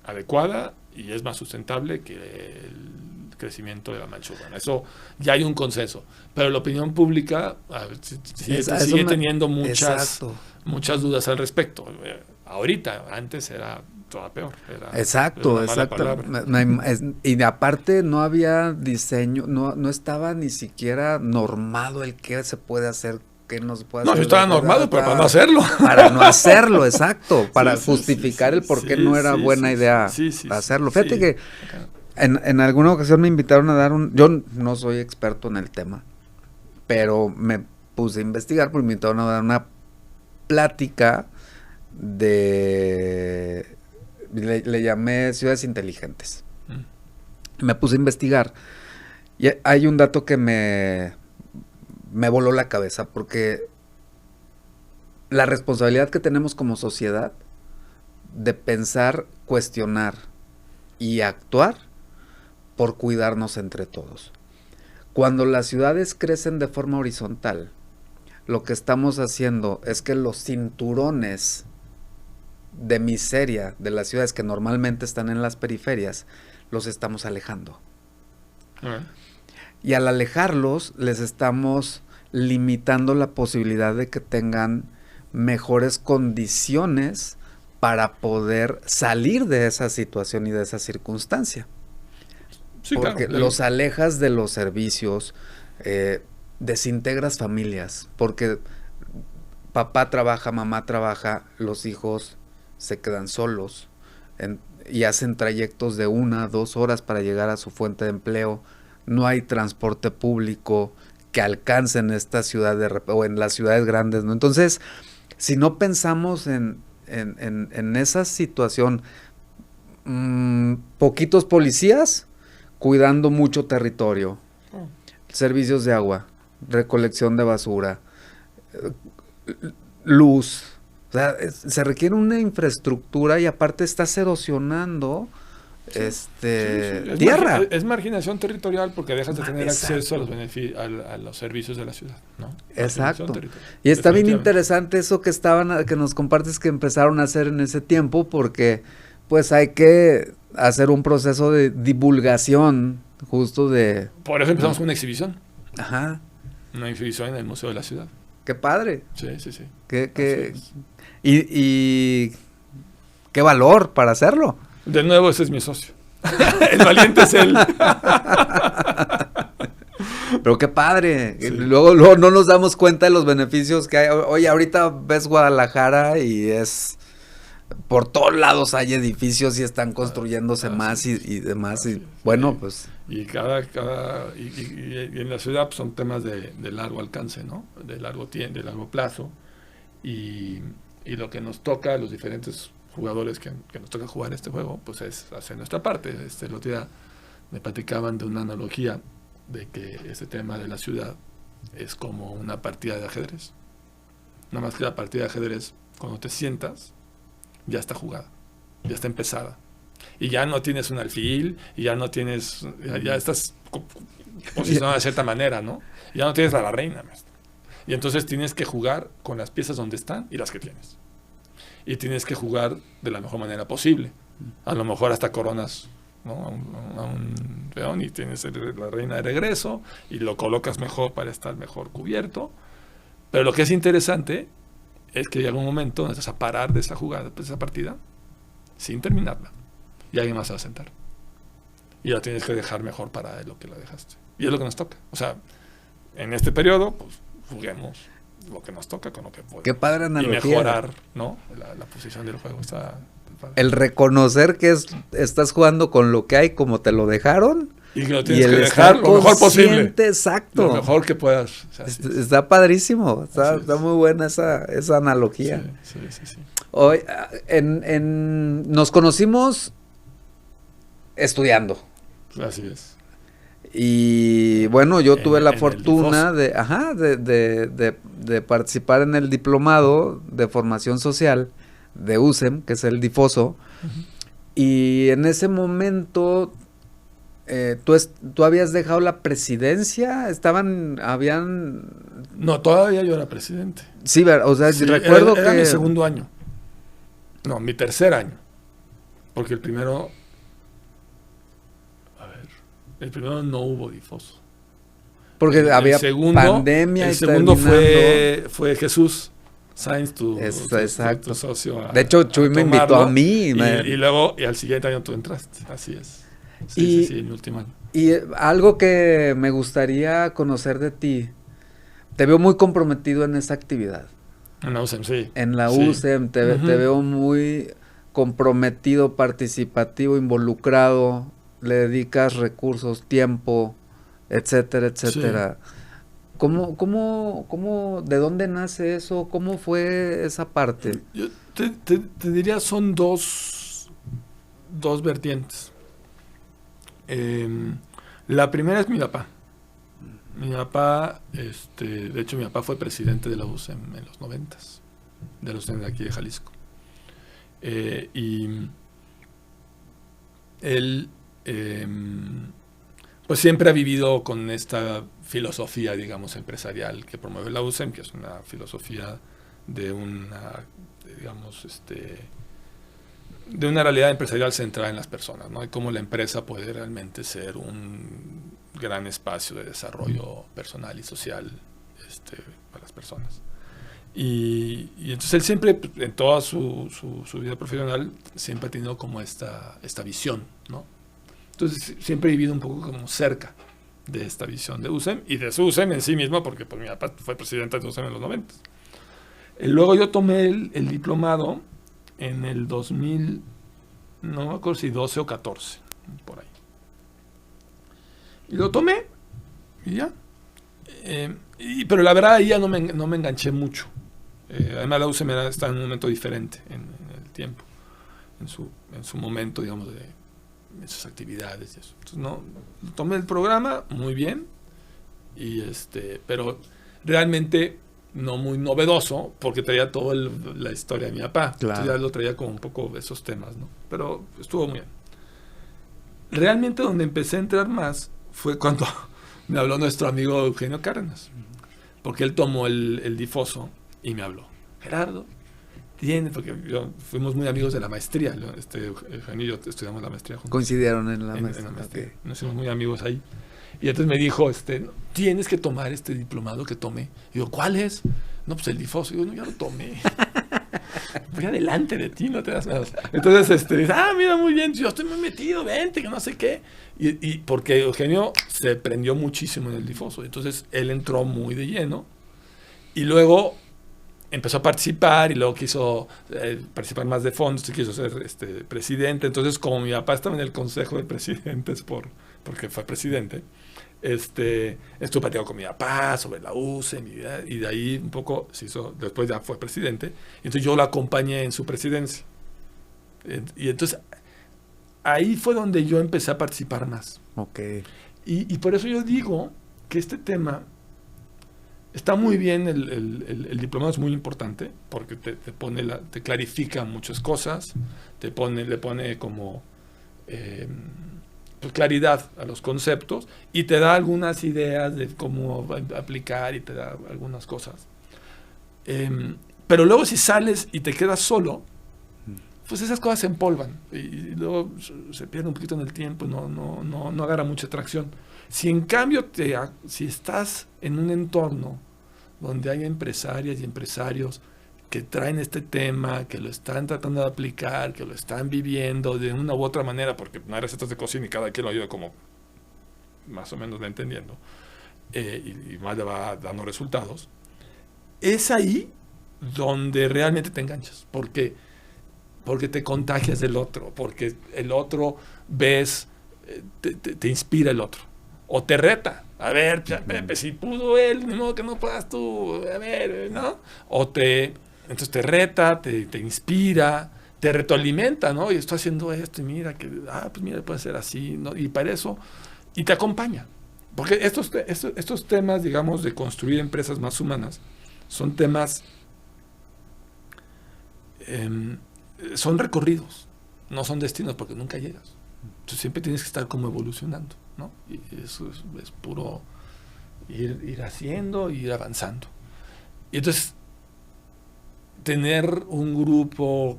adecuada y es más sustentable que el crecimiento de la mancha urbana. Eso ya hay un consenso. Pero la opinión pública sigue teniendo muchas dudas al respecto. Ahorita, antes era toda peor. Exacto, era una mala exacto. Y aparte no había diseño, no estaba ni siquiera normado el qué se puede hacer, qué no se puede hacer. No, estaba normado, pero para no hacerlo. Para no hacerlo, exacto, para Sí, justificar el por qué no era buena idea hacerlo. Fíjate que Okay. en alguna ocasión me invitaron a dar yo no soy experto en el tema, pero me puse a investigar, porque me invitaron a dar una plática le llamé ciudades inteligentes. Me puse a investigar y hay un dato que me voló la cabeza, porque la responsabilidad que tenemos como sociedad de pensar, cuestionar y actuar por cuidarnos entre todos. Cuando las ciudades crecen de forma horizontal, lo que estamos haciendo es que los cinturones de miseria de las ciudades que normalmente están en las periferias, los estamos alejando. Y al alejarlos, les estamos limitando la posibilidad de que tengan mejores condiciones para poder salir de esa situación y de esa circunstancia. Sí, porque claro, los alejas de los servicios, desintegras familias, porque papá trabaja, mamá trabaja, los hijos se quedan solos y hacen trayectos de 1 a 2 horas para llegar a su fuente de empleo. No hay transporte público que alcance en esta ciudad o en las ciudades grandes, ¿no? Entonces, si no pensamos en esa situación, poquitos policías cuidando mucho territorio, servicios de agua, recolección de basura, luz. O sea, se requiere una infraestructura y aparte estás erosionando tierra. Es marginación territorial porque dejas de tener acceso a los servicios de la ciudad, ¿no? Exacto. Y está bien interesante eso que nos compartes que empezaron a hacer en ese tiempo, porque pues hay que hacer un proceso de divulgación justo de... Por eso empezamos con una exhibición. Ajá. Una exhibición en el Museo de la Ciudad. ¡Qué padre! Sí. Y qué valor para hacerlo. De nuevo, ese es mi socio. El valiente es él. Pero qué padre. Sí. Luego no nos damos cuenta de los beneficios que hay. Oye, ahorita ves Guadalajara y por todos lados hay edificios y están construyéndose más y demás. Y bueno, pues... Y y en la ciudad pues, son temas de largo alcance, ¿no? De largo plazo. Y lo que nos toca, los diferentes jugadores que nos toca jugar este juego, pues es hacer nuestra parte. El otro día me platicaban de una analogía de que este tema de la ciudad es como una partida de ajedrez. Nada más que la partida de ajedrez, cuando te sientas, ya está jugada, ya está empezada. Y ya no tienes un alfil, y ya no tienes, ya estás posicionado de cierta manera, ¿no? Ya no tienes a la reina, maestro. Y entonces tienes que jugar con las piezas donde están y las que tienes. Y tienes que jugar de la mejor manera posible. A lo mejor hasta coronas, ¿no? a un peón y tienes la reina de regreso y lo colocas mejor para estar mejor cubierto. Pero lo que es interesante es que llega un momento donde estás a parar de esa jugada, de esa partida, sin terminarla. Y alguien más se va a sentar. Y la tienes que dejar mejor para lo que la dejaste. Y es lo que nos toca. O sea, en este periodo, pues, juguemos lo que nos toca con lo que podemos. Qué padre analogía. Y mejorar, ¿no? La posición del juego. Está padre. El reconocer que estás jugando con lo que hay, como te lo dejaron. Y que lo tienes que dejar lo mejor posible. Exacto. Lo mejor que puedas. O sea, está padrísimo. Está muy buena esa analogía. Sí. Hoy, nos conocimos estudiando. Así es. Y bueno, yo tuve la fortuna de participar en el diplomado de formación social de USEM, que es el Difoso. Y en ese momento, ¿tú habías dejado la presidencia? No, todavía yo era presidente. Sí, o sea, sí, recuerdo era mi segundo año. No, mi tercer año. Porque el primero no hubo Difoso. Porque había pandemia. El segundo fue Jesús. Sainz, tu socio. De hecho, Chuy me invitó a mí. Y luego, y al siguiente año tú entraste. Así es. Sí, en mi último año. Y algo que me gustaría conocer de ti, te veo muy comprometido en esa actividad. En la USEM, sí. En la USEM te veo muy comprometido, participativo, involucrado, le dedicas recursos, tiempo, etcétera, etcétera. Sí. ¿Cómo, de dónde nace eso? ¿Cómo fue esa parte? Yo te diría, son dos vertientes. La primera es mi papá. Mi papá, de hecho mi papá fue presidente de la USEM en los 90s, de la USEM de aquí de Jalisco. Y él pues siempre ha vivido con esta filosofía, digamos, empresarial que promueve la USEM, que es una filosofía de una, digamos, de una realidad empresarial centrada en las personas, ¿no? Y cómo la empresa puede realmente ser un gran espacio de desarrollo personal y social para las personas. Y entonces él siempre, en toda su vida profesional, siempre ha tenido como esta visión, ¿no? Entonces siempre he vivido un poco como cerca de esta visión de USEM y de su USEM en sí mismo, porque pues, mi papá fue presidente de USEM en los 90. Luego yo tomé el diplomado en el 2000, no me acuerdo si 12 o 14, por ahí. Y lo tomé, y ya. Pero la verdad ahí ya no me enganché mucho. Además la USEM está en un momento diferente en el tiempo, en su momento, digamos, de esas actividades y eso. Entonces no, tomé el programa muy bien, pero realmente no muy novedoso, porque traía toda la historia de mi papá. Claro. Entonces ya lo traía como un poco de esos temas, ¿no? Pero estuvo muy bien. Realmente donde empecé a entrar más fue cuando me habló nuestro amigo Eugenio Cárdenas, porque él tomó el difoso y me habló. Gerardo, porque fuimos muy amigos de la maestría, Eugenio y yo estudiamos la maestría juntos. Coincidieron en la maestría. Okay. Nos hicimos muy amigos ahí. Y entonces me dijo, tienes que tomar este diplomado que tomé. Y yo, ¿cuál es? No, pues el difoso. Y yo, no, ya lo tomé. Voy adelante de ti, no te das nada. Entonces, mira, muy bien, yo estoy muy metido, vente, que no sé qué. Y porque Eugenio se prendió muchísimo en el difoso. Entonces, él entró muy de lleno. Y luego empezó a participar y luego quiso participar más de fondo, quiso ser presidente. Entonces, como mi papá estaba en el consejo de presidentes porque fue presidente, estuve platicando con mi papá sobre la USEM y de ahí un poco se hizo, después ya fue presidente, y entonces yo lo acompañé en su presidencia. Y entonces ahí fue donde yo empecé a participar más. Okay. Y por eso yo digo que este tema está muy bien, el diplomado es muy importante, porque te clarifica muchas cosas, le pone como claridad a los conceptos y te da algunas ideas de cómo aplicar y te da algunas cosas. Pero luego si sales y te quedas solo, pues esas cosas se empolvan y luego se pierde un poquito en el tiempo, no agarra mucha tracción. Si en cambio si estás en un entorno donde hay empresarias y empresarios que traen este tema, que lo están tratando de aplicar, que lo están viviendo de una u otra manera, porque no hay recetas de cocina y cada quien lo ayuda como más o menos va entendiendo, y más le va dando resultados, es ahí donde realmente te enganchas, porque te contagias del otro, porque el otro ves, te inspira el otro, o te reta. A ver, Pepe, si pudo él, ni modo que no puedas tú, a ver, ¿no? Entonces te reta, te inspira, te retroalimenta, ¿no? Y estoy haciendo esto, y mira, pues mira, puede ser así, ¿no? Y para eso, y te acompaña. Porque estos temas, digamos, de construir empresas más humanas, son temas, son recorridos, no son destinos, porque nunca llegas. Entonces siempre tienes que estar como evolucionando, ¿no? Y eso es puro ir haciendo, ir avanzando. Y entonces tener un grupo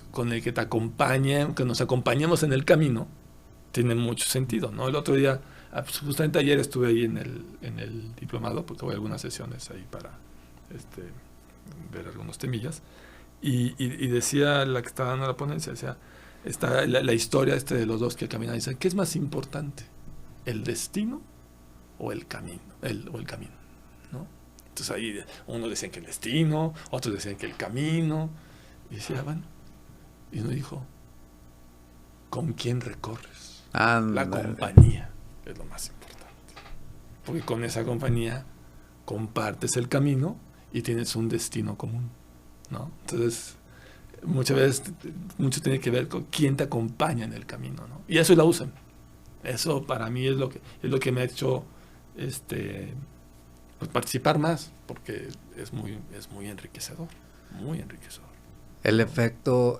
con el que te acompañe, que nos acompañemos en el camino, tiene mucho sentido, ¿no? El otro día, justamente ayer estuve ahí en el diplomado, porque hubo algunas sesiones ahí ver algunos temillas. Y decía la que estaba dando la ponencia, decía, está la historia de los dos que caminan. Dice, ¿qué es más importante? ¿El destino o el camino? O el camino, ¿no? Entonces ahí unos decían que el destino, otros decían que el camino. Y decía, bueno, y uno dijo, ¿con quién recorres? La compañía es lo más importante. Porque con esa compañía compartes el camino y tienes un destino común, ¿no? Entonces, muchas veces, mucho tiene que ver con quién te acompaña en el camino, ¿no? Y eso la usan. Eso para mí es lo que me ha hecho pues participar más, porque es muy enriquecedor, muy enriquecedor. El efecto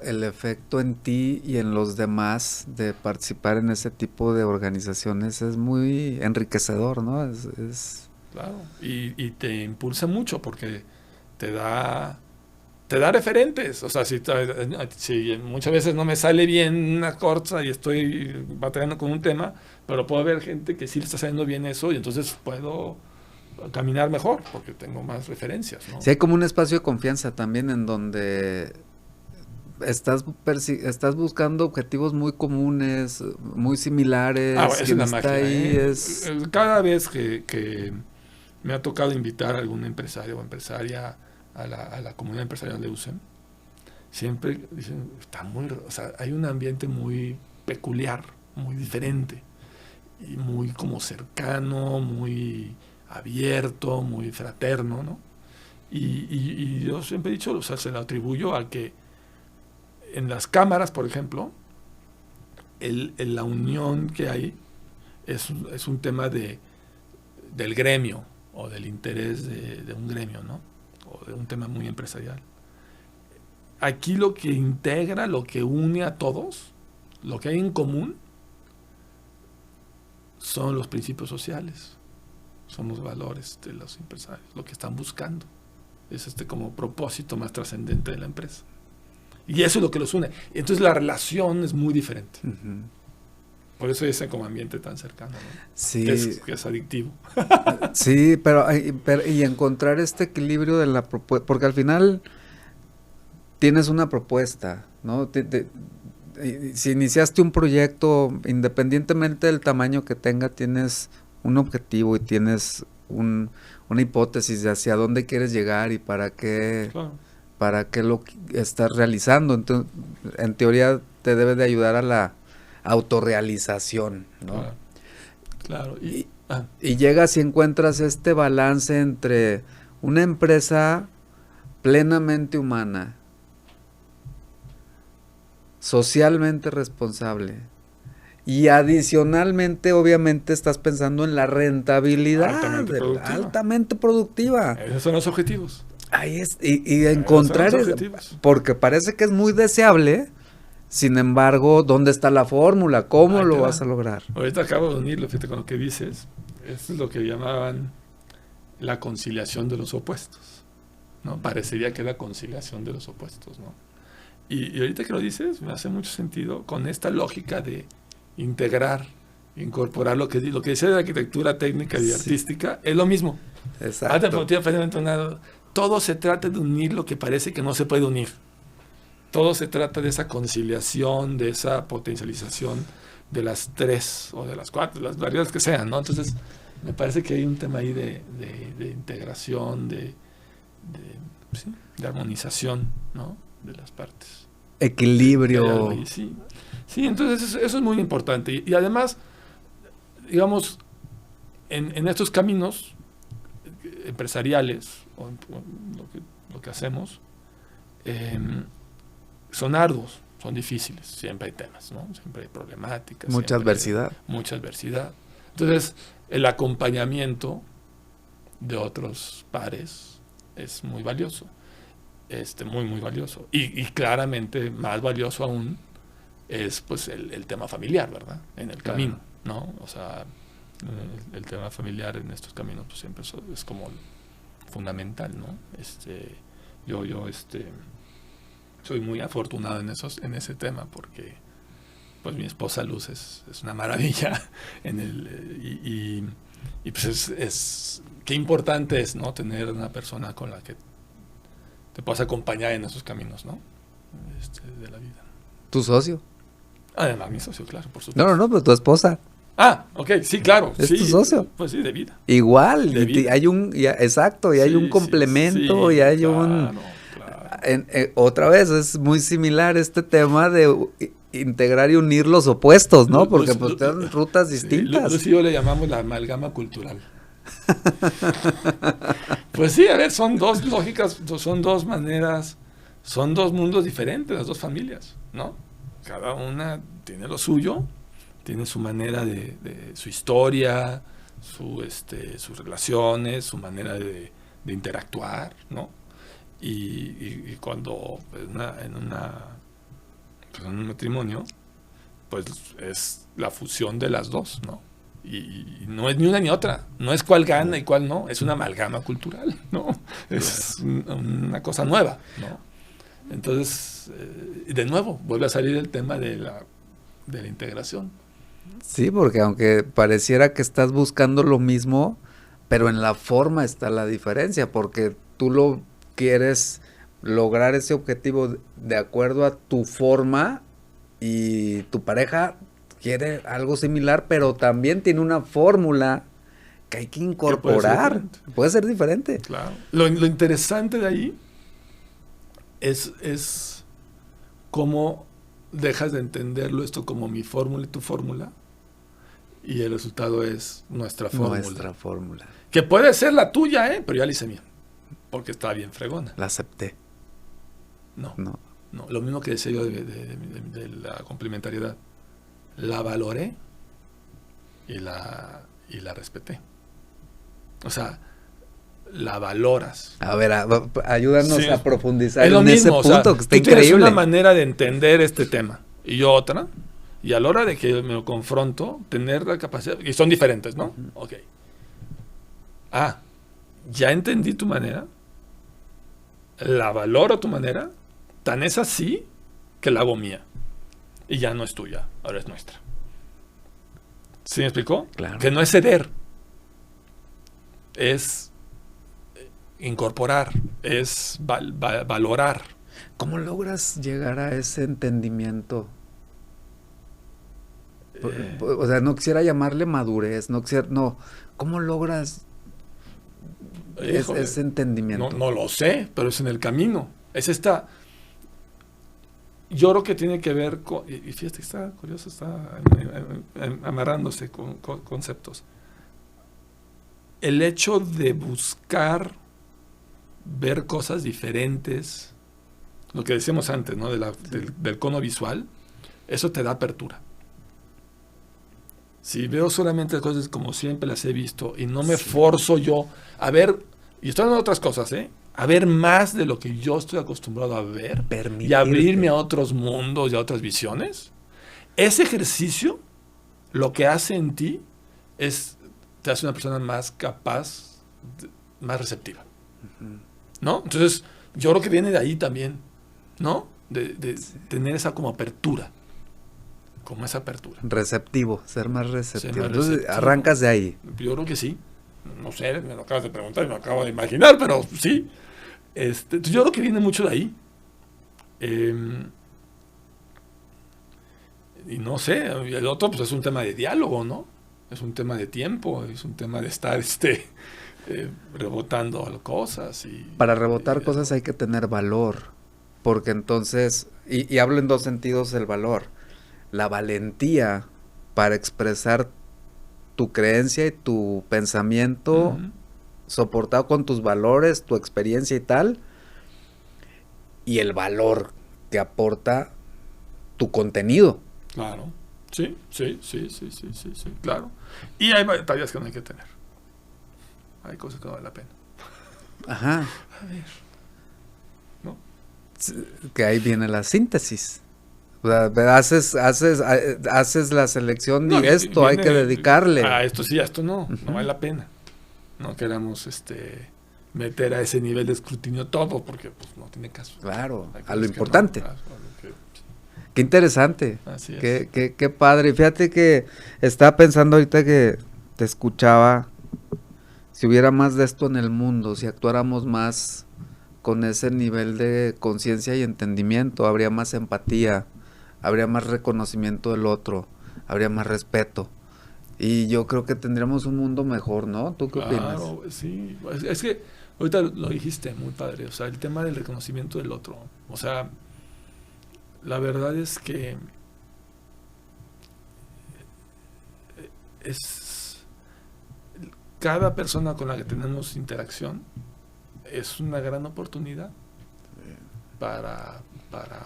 en ti y en los demás de participar en ese tipo de organizaciones es muy enriquecedor, ¿no? Claro, y te impulsa mucho porque te da referentes. O sea, si muchas veces no me sale bien una cosa y estoy batallando con un tema, pero puedo ver gente que sí le está saliendo bien eso y entonces puedo caminar mejor porque tengo más referencias, ¿no? Sí, hay como un espacio de confianza también en donde estás buscando objetivos muy comunes, muy similares. Es una máquina, Cada vez que me ha tocado invitar a algún empresario o empresaria a la comunidad empresarial de USEM, siempre dicen, o sea, hay un ambiente muy peculiar, muy diferente, y muy como cercano, muy abierto, muy fraterno, ¿no? Y yo siempre he dicho, o sea, se lo atribuyo a que en las cámaras, por ejemplo, la unión que hay es un tema del gremio o del interés de un gremio, ¿no? O de un tema muy empresarial. Aquí lo que integra, lo que une a todos, lo que hay en común, son los principios sociales, son los valores de los empresarios, lo que están buscando. Es como propósito más trascendente de la empresa. Y eso es lo que los une. Entonces la relación es muy diferente. Uh-huh. Por eso es como ambiente tan cercano, ¿no? Sí. Que es adictivo. Sí, pero y encontrar este equilibrio de la propuesta, porque al final tienes una propuesta, ¿no? Si iniciaste un proyecto, independientemente del tamaño que tenga, tienes un objetivo y tienes una hipótesis de hacia dónde quieres llegar y para qué... Claro. Para qué lo estás realizando. Entonces, en teoría te debe de ayudar a la autorrealización, ¿no? Claro. Y llegas y encuentras este balance entre una empresa plenamente humana, socialmente responsable, y adicionalmente, obviamente, estás pensando en la rentabilidad altamente productiva. Esos son los objetivos. Ahí es, y encontrar porque parece que es muy deseable, sin embargo, ¿dónde está la fórmula? ¿Cómo lo vas a lograr? Ahorita acabo de unirlo, fíjate, con lo que dices. Esto es lo que llamaban la conciliación de los opuestos, ¿no? Parecería que es la conciliación de los opuestos, ¿no? Y ahorita que lo dices, me hace mucho sentido con esta lógica de integrar, incorporar lo que decía de arquitectura técnica y artística, es lo mismo. Exacto. Todo se trata de unir lo que parece que no se puede unir. Todo se trata de esa conciliación, de esa potencialización de las tres o de las cuatro, las variables que sean, ¿no? Entonces, me parece que hay un tema ahí de integración, de armonización, ¿no? De las partes. Equilibrio. Sí, entonces eso es muy importante. Y además, digamos, en estos caminos empresariales, o lo que hacemos, son arduos, son difíciles, siempre hay temas, ¿no? Siempre hay problemáticas. Mucha adversidad. Mucha adversidad. Entonces, el acompañamiento de otros pares es muy valioso, muy, muy valioso. Y claramente más valioso aún es pues el tema familiar, ¿verdad? En el camino, ¿no? O sea, el tema familiar en estos caminos pues siempre es como fundamental, ¿no? Yo soy muy afortunado en ese tema porque pues mi esposa Luz es una maravilla y pues es qué importante es, ¿no? Tener una persona con la que te puedas acompañar en esos caminos, ¿no? De la vida. ¿Tu socio? Además, mi socio, claro, por supuesto. No, pero tu esposa. Ah, ok, sí, claro. ¿Es sí, tu socio? Pues sí, de vida. Igual, De vida. hay exacto, y hay un complemento, y hay claro. Otra vez, es muy similar este tema de integrar y unir los opuestos, ¿no? Porque pues tienen rutas distintas. Lucy y yo le llamamos la amalgama cultural. Pues sí, a ver, son dos lógicas, son dos maneras, son dos mundos diferentes, las dos familias, ¿no? Cada una tiene lo suyo, tiene su manera de su historia, sus relaciones, su manera de interactuar, ¿no? Y cuando en un matrimonio, pues es la fusión de las dos, ¿no? Y no es ni una ni otra, no es cuál gana y cuál no, es una amalgama cultural, ¿no? Es una cosa nueva, ¿no? Entonces, de nuevo, vuelve a salir el tema de la integración. Sí, porque aunque pareciera que estás buscando lo mismo, pero en la forma está la diferencia, porque tú lo quieres lograr ese objetivo de acuerdo a tu forma y tu pareja quiere algo similar, pero también tiene una fórmula que hay que incorporar. Puede ser diferente. Claro. Lo interesante de ahí es cómo dejas de entenderlo esto como mi fórmula y tu fórmula, y el resultado es nuestra fórmula. Nuestra fórmula. Que puede ser la tuya, pero ya la hice mía, porque estaba bien fregona. La acepté. No. Lo mismo que decía yo de la complementariedad. La valoré y la respeté. O sea, la valoras. A ver, ayúdanos a profundizar en ese mismo, punto, o sea, que está tú increíble. Tienes una manera de entender este tema y yo otra, y a la hora de que me lo confronto, tener la capacidad, y son diferentes, ¿no? Ok. Ya entendí tu manera, la valoro a tu manera, tan es así que la hago mía. Y ya no es tuya, ahora es nuestra. ¿Sí me explicó? Claro. Que no es ceder, es incorporar, es valorar. ¿Cómo logras llegar a ese entendimiento? O sea, no quisiera llamarle madurez, ¿cómo logras ese entendimiento? No lo sé, pero es en el camino. Es esta... Yo creo que tiene que ver con... Y fíjate que está curioso, está amarrándose con conceptos. El hecho de buscar ver cosas diferentes, lo que decíamos antes, ¿no? Del cono visual, eso te da apertura. Si veo solamente cosas como siempre las he visto y no me forzo yo a ver, y estoy hablando de otras cosas, a ver más de lo que yo estoy acostumbrado a ver, y abrirme a otros mundos y a otras visiones, ese ejercicio lo que hace en ti es, te hace una persona más capaz, más receptiva, ¿no? Entonces, yo creo que viene de ahí también, ¿no? De tener esa como apertura. Como esa apertura. Receptivo, ser más receptivo. Entonces, arrancas de ahí. Yo creo que sí. No sé, me lo acabas de preguntar y me lo acabo de imaginar, pero sí. Entonces yo creo que viene mucho de ahí. Y no sé, el otro pues es un tema de diálogo, ¿no? Es un tema de tiempo, es un tema de estar rebotando cosas. Para rebotar cosas hay que tener valor, porque entonces, y hablo en dos sentidos del valor. La valentía para expresar tu creencia y tu pensamiento soportado con tus valores, tu experiencia y tal, y el valor que aporta tu contenido. Claro, sí, claro. Y hay batallas que no hay que tener. Hay cosas que no vale la pena. Ajá. A ver. ¿No? Que ahí viene la síntesis. O sea, haces la selección y esto hay que dedicarle. A esto sí, a esto no, no vale la pena. No queramos meter a ese nivel de escrutinio todo, porque pues no tiene caso. Claro, a lo importante. No, qué interesante. Así es. Qué padre. Y fíjate que estaba pensando ahorita que te escuchaba, si hubiera más de esto en el mundo, si actuáramos más con ese nivel de conciencia y entendimiento, habría más empatía, habría más reconocimiento del otro, habría más respeto. Y yo creo que tendríamos un mundo mejor, ¿no? ¿Tú qué opinas? Claro, sí. Es que ahorita lo dijiste muy padre, o sea, el tema del reconocimiento del otro. O sea, la verdad es que es cada persona con la que tenemos interacción es una gran oportunidad para, para,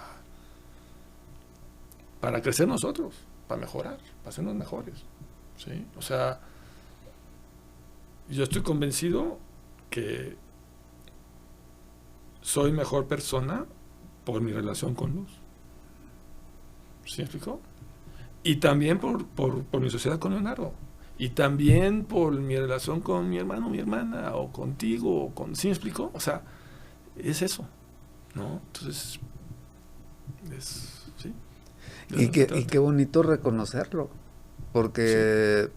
para crecer nosotros, para mejorar, para hacernos mejores. ¿Sí? O sea, yo estoy convencido que soy mejor persona por mi relación con Luz. ¿Sí me explico? Y también por mi sociedad con Leonardo. Y también por mi relación con mi hermano, mi hermana, o contigo, o con... ¿Sí me explico? O sea, es eso, ¿no? Entonces, ¿sí? Y qué bonito reconocerlo, porque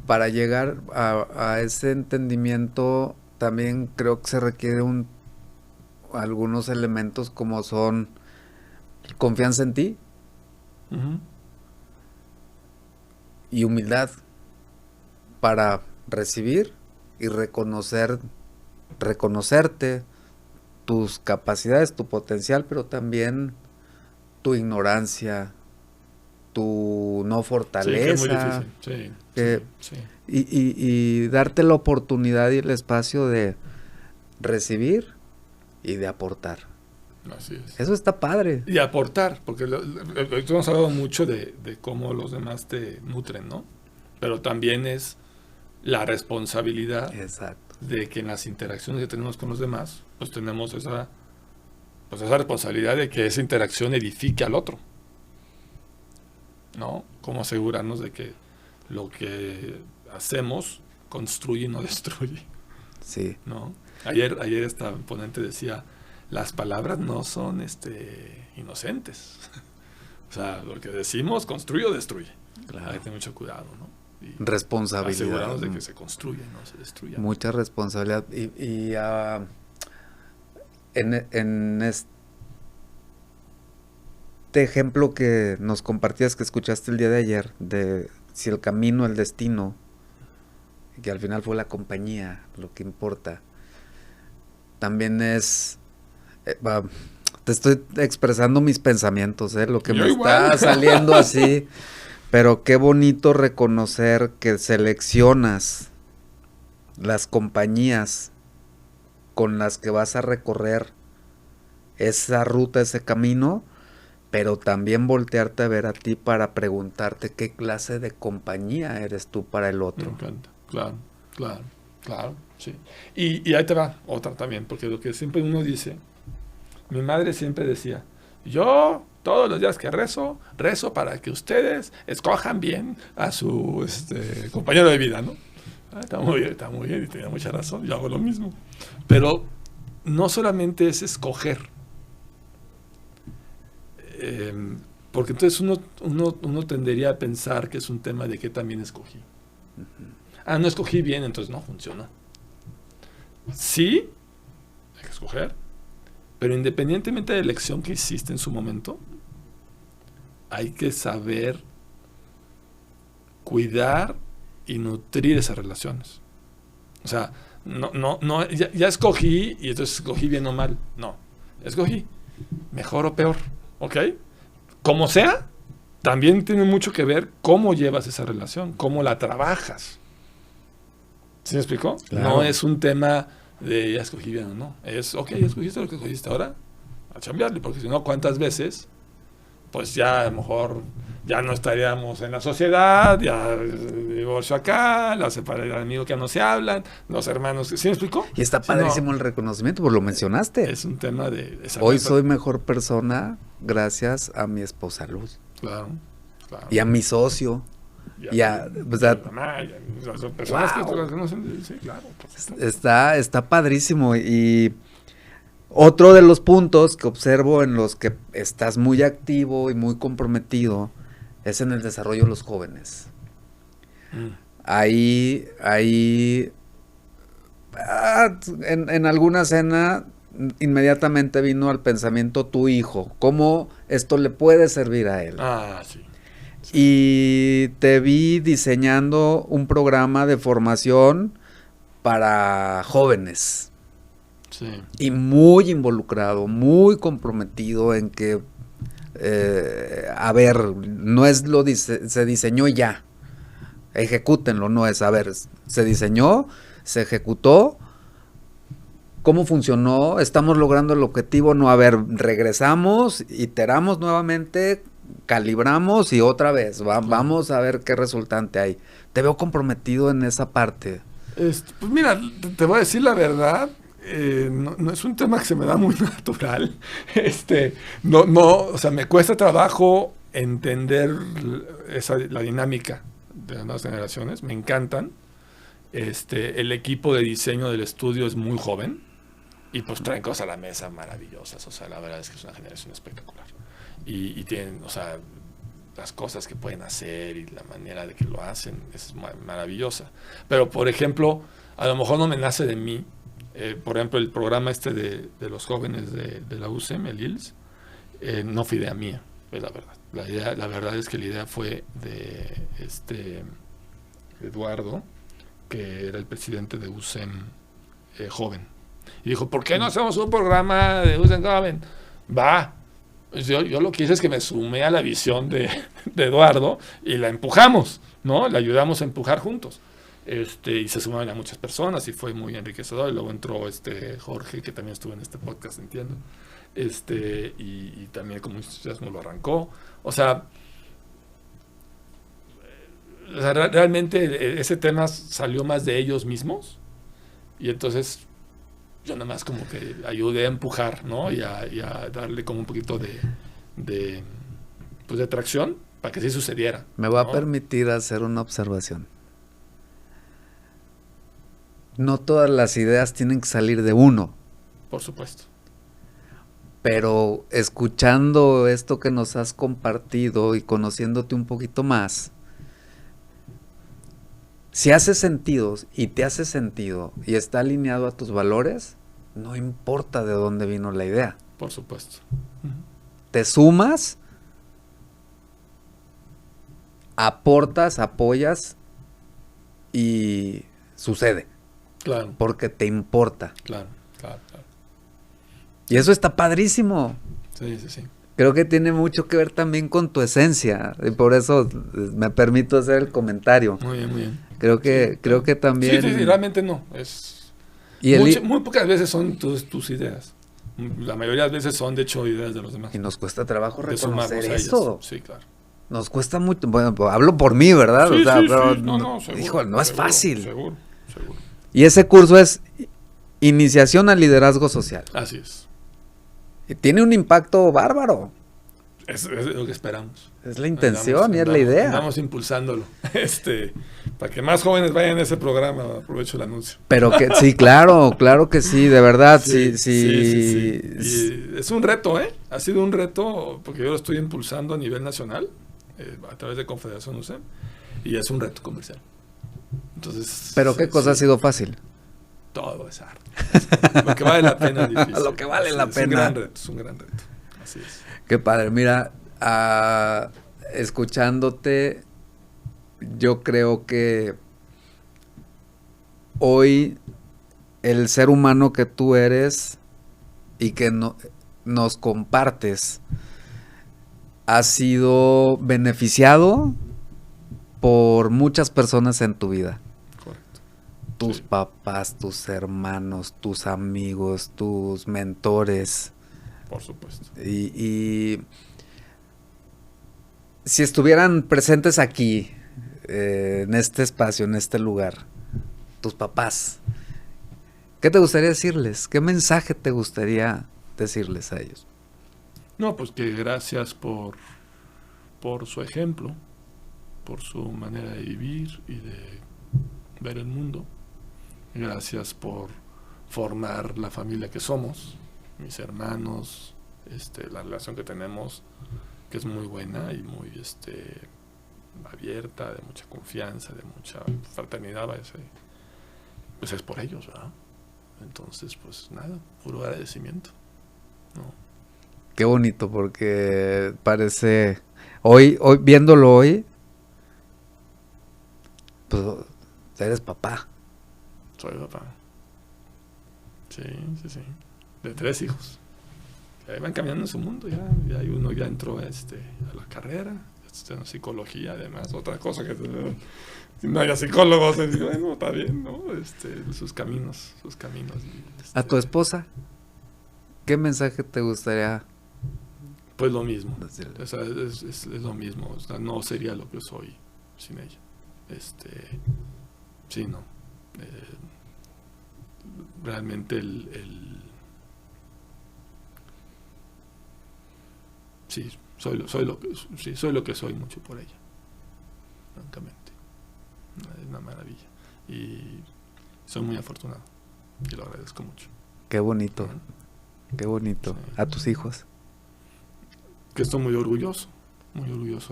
para llegar a ese entendimiento también creo que se requiere algunos elementos como son confianza en ti Uh-huh. y humildad para recibir y reconocerte tus capacidades, tu potencial, pero también tu ignorancia, tu no fortaleza. Sí, que es muy difícil. Sí, sí. Y darte la oportunidad y el espacio de recibir y de aportar. Así es. Eso está padre. Y aportar, porque hemos hablado mucho de cómo los demás te nutren, ¿no? Pero también es la responsabilidad Exacto. de que en las interacciones que tenemos con los demás, pues tenemos esa responsabilidad de que esa interacción edifique al otro, ¿no? Cómo asegurarnos de que lo que hacemos construye y no destruye, Sí. ¿no? Ayer esta ponente decía, las palabras no son inocentes. O sea, lo que decimos construye o destruye. Claro. Hay que tener mucho cuidado, ¿no? Y responsabilidad. asegurarnos de que se construye, no se destruya. Mucha responsabilidad. En este ejemplo que nos compartías, que escuchaste el día de ayer, de si el camino, el destino, que al final fue la compañía, lo que importa, también es... te estoy expresando mis pensamientos, lo que Yo me igual. está saliendo así, pero qué bonito reconocer que seleccionas las compañías con las que vas a recorrer esa ruta, ese camino, pero también voltearte a ver a ti para preguntarte qué clase de compañía eres tú para el otro. Me encanta, claro, sí. Y ahí te va otra también, porque lo que siempre uno dice, mi madre siempre decía, yo todos los días que rezo para que ustedes escojan bien a su compañero de vida, ¿no? Está muy bien, y tenía mucha razón, yo hago lo mismo. Pero no solamente es escoger, porque entonces uno tendería a pensar que es un tema de que también escogí. No escogí bien, entonces no funciona. Sí, hay que escoger, pero independientemente de la elección que hiciste en su momento, hay que saber cuidar y nutrir esas relaciones. O sea, no ya escogí y entonces escogí bien o mal. No, escogí mejor o peor, ¿ok? Como sea, también tiene mucho que ver cómo llevas esa relación, cómo la trabajas. ¿Sí me explicó? Claro. No es un tema de ya escogí bien o no. Es, ok, ya escogiste lo que escogiste ahora, a chambearle, porque si no, ¿cuántas veces? Pues ya a lo mejor ya no estaríamos en la sociedad, ya el divorcio acá, la separación de amigos que ya no se hablan, los hermanos, ¿sí me explicó? Y está Sí, padrísimo no, el reconocimiento, pues lo mencionaste. es un tema de... Hoy soy mejor persona gracias a mi esposa Luz. Claro. Y a mi socio. Y a mamá, y a las personas que conocen, sí, claro. Está padrísimo. Y otro de los puntos que observo en los que estás muy activo y muy comprometido es en el desarrollo de los jóvenes. Ahí en alguna cena inmediatamente vino al pensamiento tu hijo, cómo esto le puede servir a él. Ah, sí. Y te vi diseñando un programa de formación para jóvenes. Sí. Y muy involucrado, muy comprometido en que, a ver, no es se diseñó y ya, ejecútenlo, no es, a ver, se diseñó, se ejecutó, ¿cómo funcionó? ¿Estamos logrando el objetivo? No, a ver, regresamos, iteramos nuevamente, calibramos y otra vez, vamos a ver qué resultante hay. Te veo comprometido en esa parte. Pues mira, te voy a decir la verdad. No es un tema que se me da muy natural. O sea, me cuesta trabajo entender la dinámica de las nuevas generaciones. Me encantan. El equipo de diseño del estudio es muy joven y pues traen cosas a la mesa maravillosas. O sea, la verdad es que es una generación espectacular. Y tienen, o sea, las cosas que pueden hacer y la manera de que lo hacen es maravillosa. Pero, por ejemplo, a lo mejor no me nace de mí. Por ejemplo, el programa de los jóvenes de la UCEM, el ILS, no fue idea mía, es la verdad. La verdad es que la idea fue de Eduardo, que era el presidente de UCEM joven. Y dijo, ¿por qué no hacemos un programa de UCEM joven? Va. Pues yo lo que hice es que me sumé a la visión de Eduardo y la empujamos, ¿no? La ayudamos a empujar juntos. Y se sumaron a muchas personas y fue muy enriquecedor. Y luego entró Jorge, que también estuvo en este podcast, entiendo. Y también con mucho entusiasmo lo arrancó. O sea, realmente ese tema salió más de ellos mismos. Y entonces yo nada más como que ayudé a empujar, ¿no? Y a darle como un poquito de tracción para que sí sucediera. Me va a permitir hacer una observación. No todas las ideas tienen que salir de uno. Por supuesto. Pero escuchando esto que nos has compartido y conociéndote un poquito más, si hace sentido y te hace sentido y está alineado a tus valores, no importa de dónde vino la idea. Por supuesto. Te sumas, aportas, apoyas y sucede. Claro. Porque te importa. Claro. Y eso está padrísimo. Sí. Creo que tiene mucho que ver también con tu esencia. Y por eso me permito hacer el comentario. Muy bien. Creo que también. Sí, realmente no. Muy pocas veces son tus ideas. La mayoría de veces son, de hecho, ideas de los demás. Y nos cuesta trabajo reconocer eso. Sí, claro. Nos cuesta mucho. Bueno, hablo por mí, ¿verdad? Sí, pero no, seguro. Híjole, no es fácil. Seguro. Y ese curso es Iniciación al Liderazgo Social. Así es. Y tiene un impacto bárbaro. Es lo que esperamos. Es la intención y es la idea. Estamos impulsándolo. Para que más jóvenes vayan a ese programa, aprovecho el anuncio. Pero que sí, claro que sí, de verdad, sí. Y es un reto, ha sido un reto, porque yo lo estoy impulsando a nivel nacional, a través de Confederación UCEM, y es un reto comercial. Entonces, ¿pero qué cosa ha sido fácil? Todo es arte. Lo que vale la pena es difícil. Lo que vale la pena. Es un gran reto. Así es. Qué padre. Mira, escuchándote, yo creo que hoy el ser humano que tú eres y que nos compartes ha sido beneficiado por muchas personas en tu vida. Correcto. Tus papás, tus hermanos, tus amigos, tus mentores. Por supuesto. Y si estuvieran presentes aquí, en este espacio, en este lugar, tus papás, ¿qué te gustaría decirles? ¿Qué mensaje te gustaría decirles a ellos? No, pues que gracias por su ejemplo, por su manera de vivir y de ver el mundo. Gracias por formar la familia que somos, mis hermanos, la relación que tenemos, que es muy buena y muy abierta, de mucha confianza, de mucha fraternidad, pues es por ellos, ¿verdad? Entonces, pues nada, puro agradecimiento, ¿no? Qué bonito, porque parece, hoy viéndolo hoy, pues eres papá. Soy papá. Sí. De 3 hijos. Ahí van caminando en su mundo, ya hay uno ya entró a la carrera, en psicología, además, otra cosa que si no haya psicólogos, bueno, está bien, ¿no? Sus caminos. ¿A tu esposa? ¿Qué mensaje te gustaría? Pues lo mismo. Decirle. O sea, es lo mismo. O sea, no sería lo que soy sin ella. Sí, no. Realmente sí, soy lo que soy mucho por ella. Francamente. Es una maravilla. Y soy muy afortunado. Y lo agradezco mucho. Qué bonito. Qué bonito. Sí. ¿A tus hijos? Que estoy muy orgulloso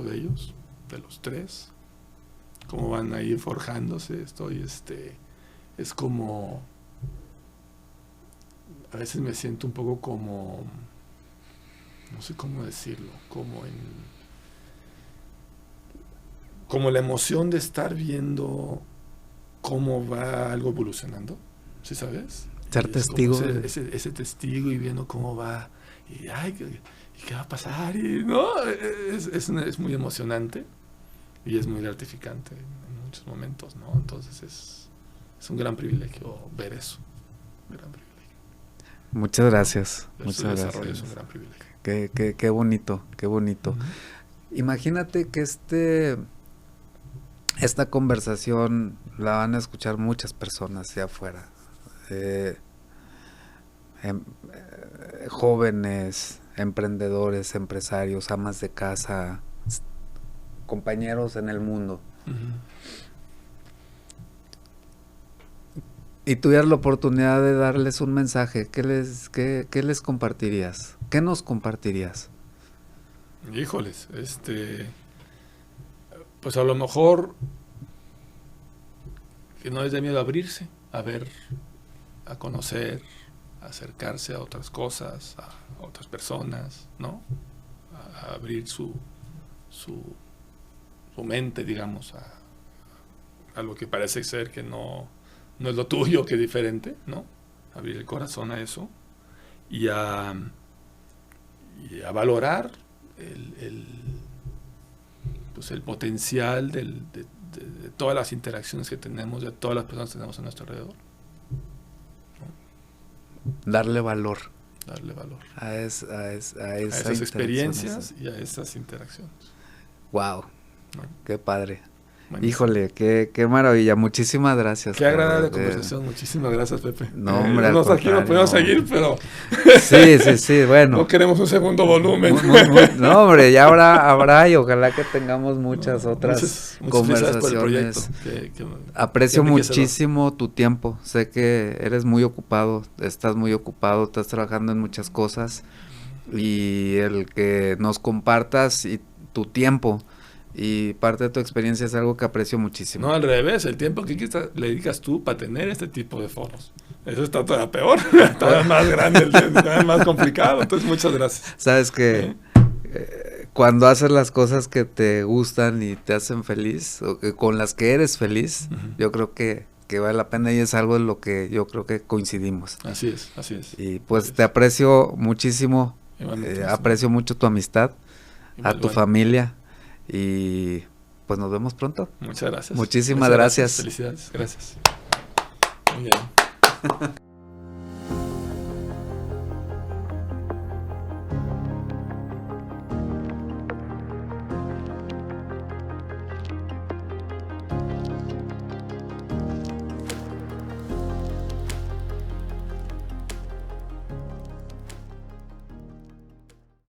de ellos, de los 3, cómo van a ir forjándose. Es como, a veces me siento un poco como, no sé cómo decirlo, como la emoción de estar viendo cómo va algo evolucionando, ¿sí sabes? Ser testigo. Ese testigo y viendo cómo va, y ¿qué va a pasar? Y no, es muy emocionante y es muy gratificante en muchos momentos, ¿no? Entonces es un gran privilegio ver eso. Un gran privilegio. Muchas gracias. Su desarrollo es un gran privilegio. Qué bonito, qué bonito. Uh-huh. Imagínate que esta conversación la van a escuchar muchas personas allá afuera. Jóvenes, emprendedores, empresarios, amas de casa, compañeros en el mundo. Uh-huh. Y tuvieras la oportunidad de darles un mensaje, ¿qué les compartirías? ¿Qué nos compartirías? Híjoles, pues a lo mejor que no les dé miedo abrirse, a ver, a conocer, a acercarse a otras cosas, a otras personas, ¿no? A abrir su mente, digamos, a lo que parece ser que no es lo tuyo, que es diferente, ¿no? Abrir el corazón a eso y a valorar el potencial de todas las interacciones que tenemos, de todas las personas que tenemos a nuestro alrededor, ¿no? Darle valor A esas experiencias y a esas interacciones. Wow, ¿no? Qué padre. Buenísimo. Híjole, qué maravilla. Muchísimas gracias. Qué agradable conversación. Muchísimas gracias, Pepe. No, hombre, aquí no podemos seguir, pero sí, bueno. No queremos un segundo volumen. No, hombre, ya habrá y ojalá que tengamos muchas otras conversaciones. Aprecio muchísimo tu tiempo. Sé que eres muy ocupado, estás trabajando en muchas cosas y el que nos compartas y tu tiempo y parte de tu experiencia es algo que aprecio muchísimo. No, al revés, el tiempo que le dedicas tú para tener este tipo de foros. Eso está todavía peor, todavía más grande, todavía más complicado. Entonces, muchas gracias. Sabes que cuando haces las cosas que te gustan y te hacen feliz, o que con las que eres feliz, uh-huh, yo creo que vale la pena y es algo en lo que yo creo que coincidimos. Así es. Y pues te aprecio muchísimo, aprecio mucho tu amistad, a tu familia. Y pues nos vemos pronto. Muchas gracias. Muchísimas gracias. Felicidades. Gracias. Muy bien.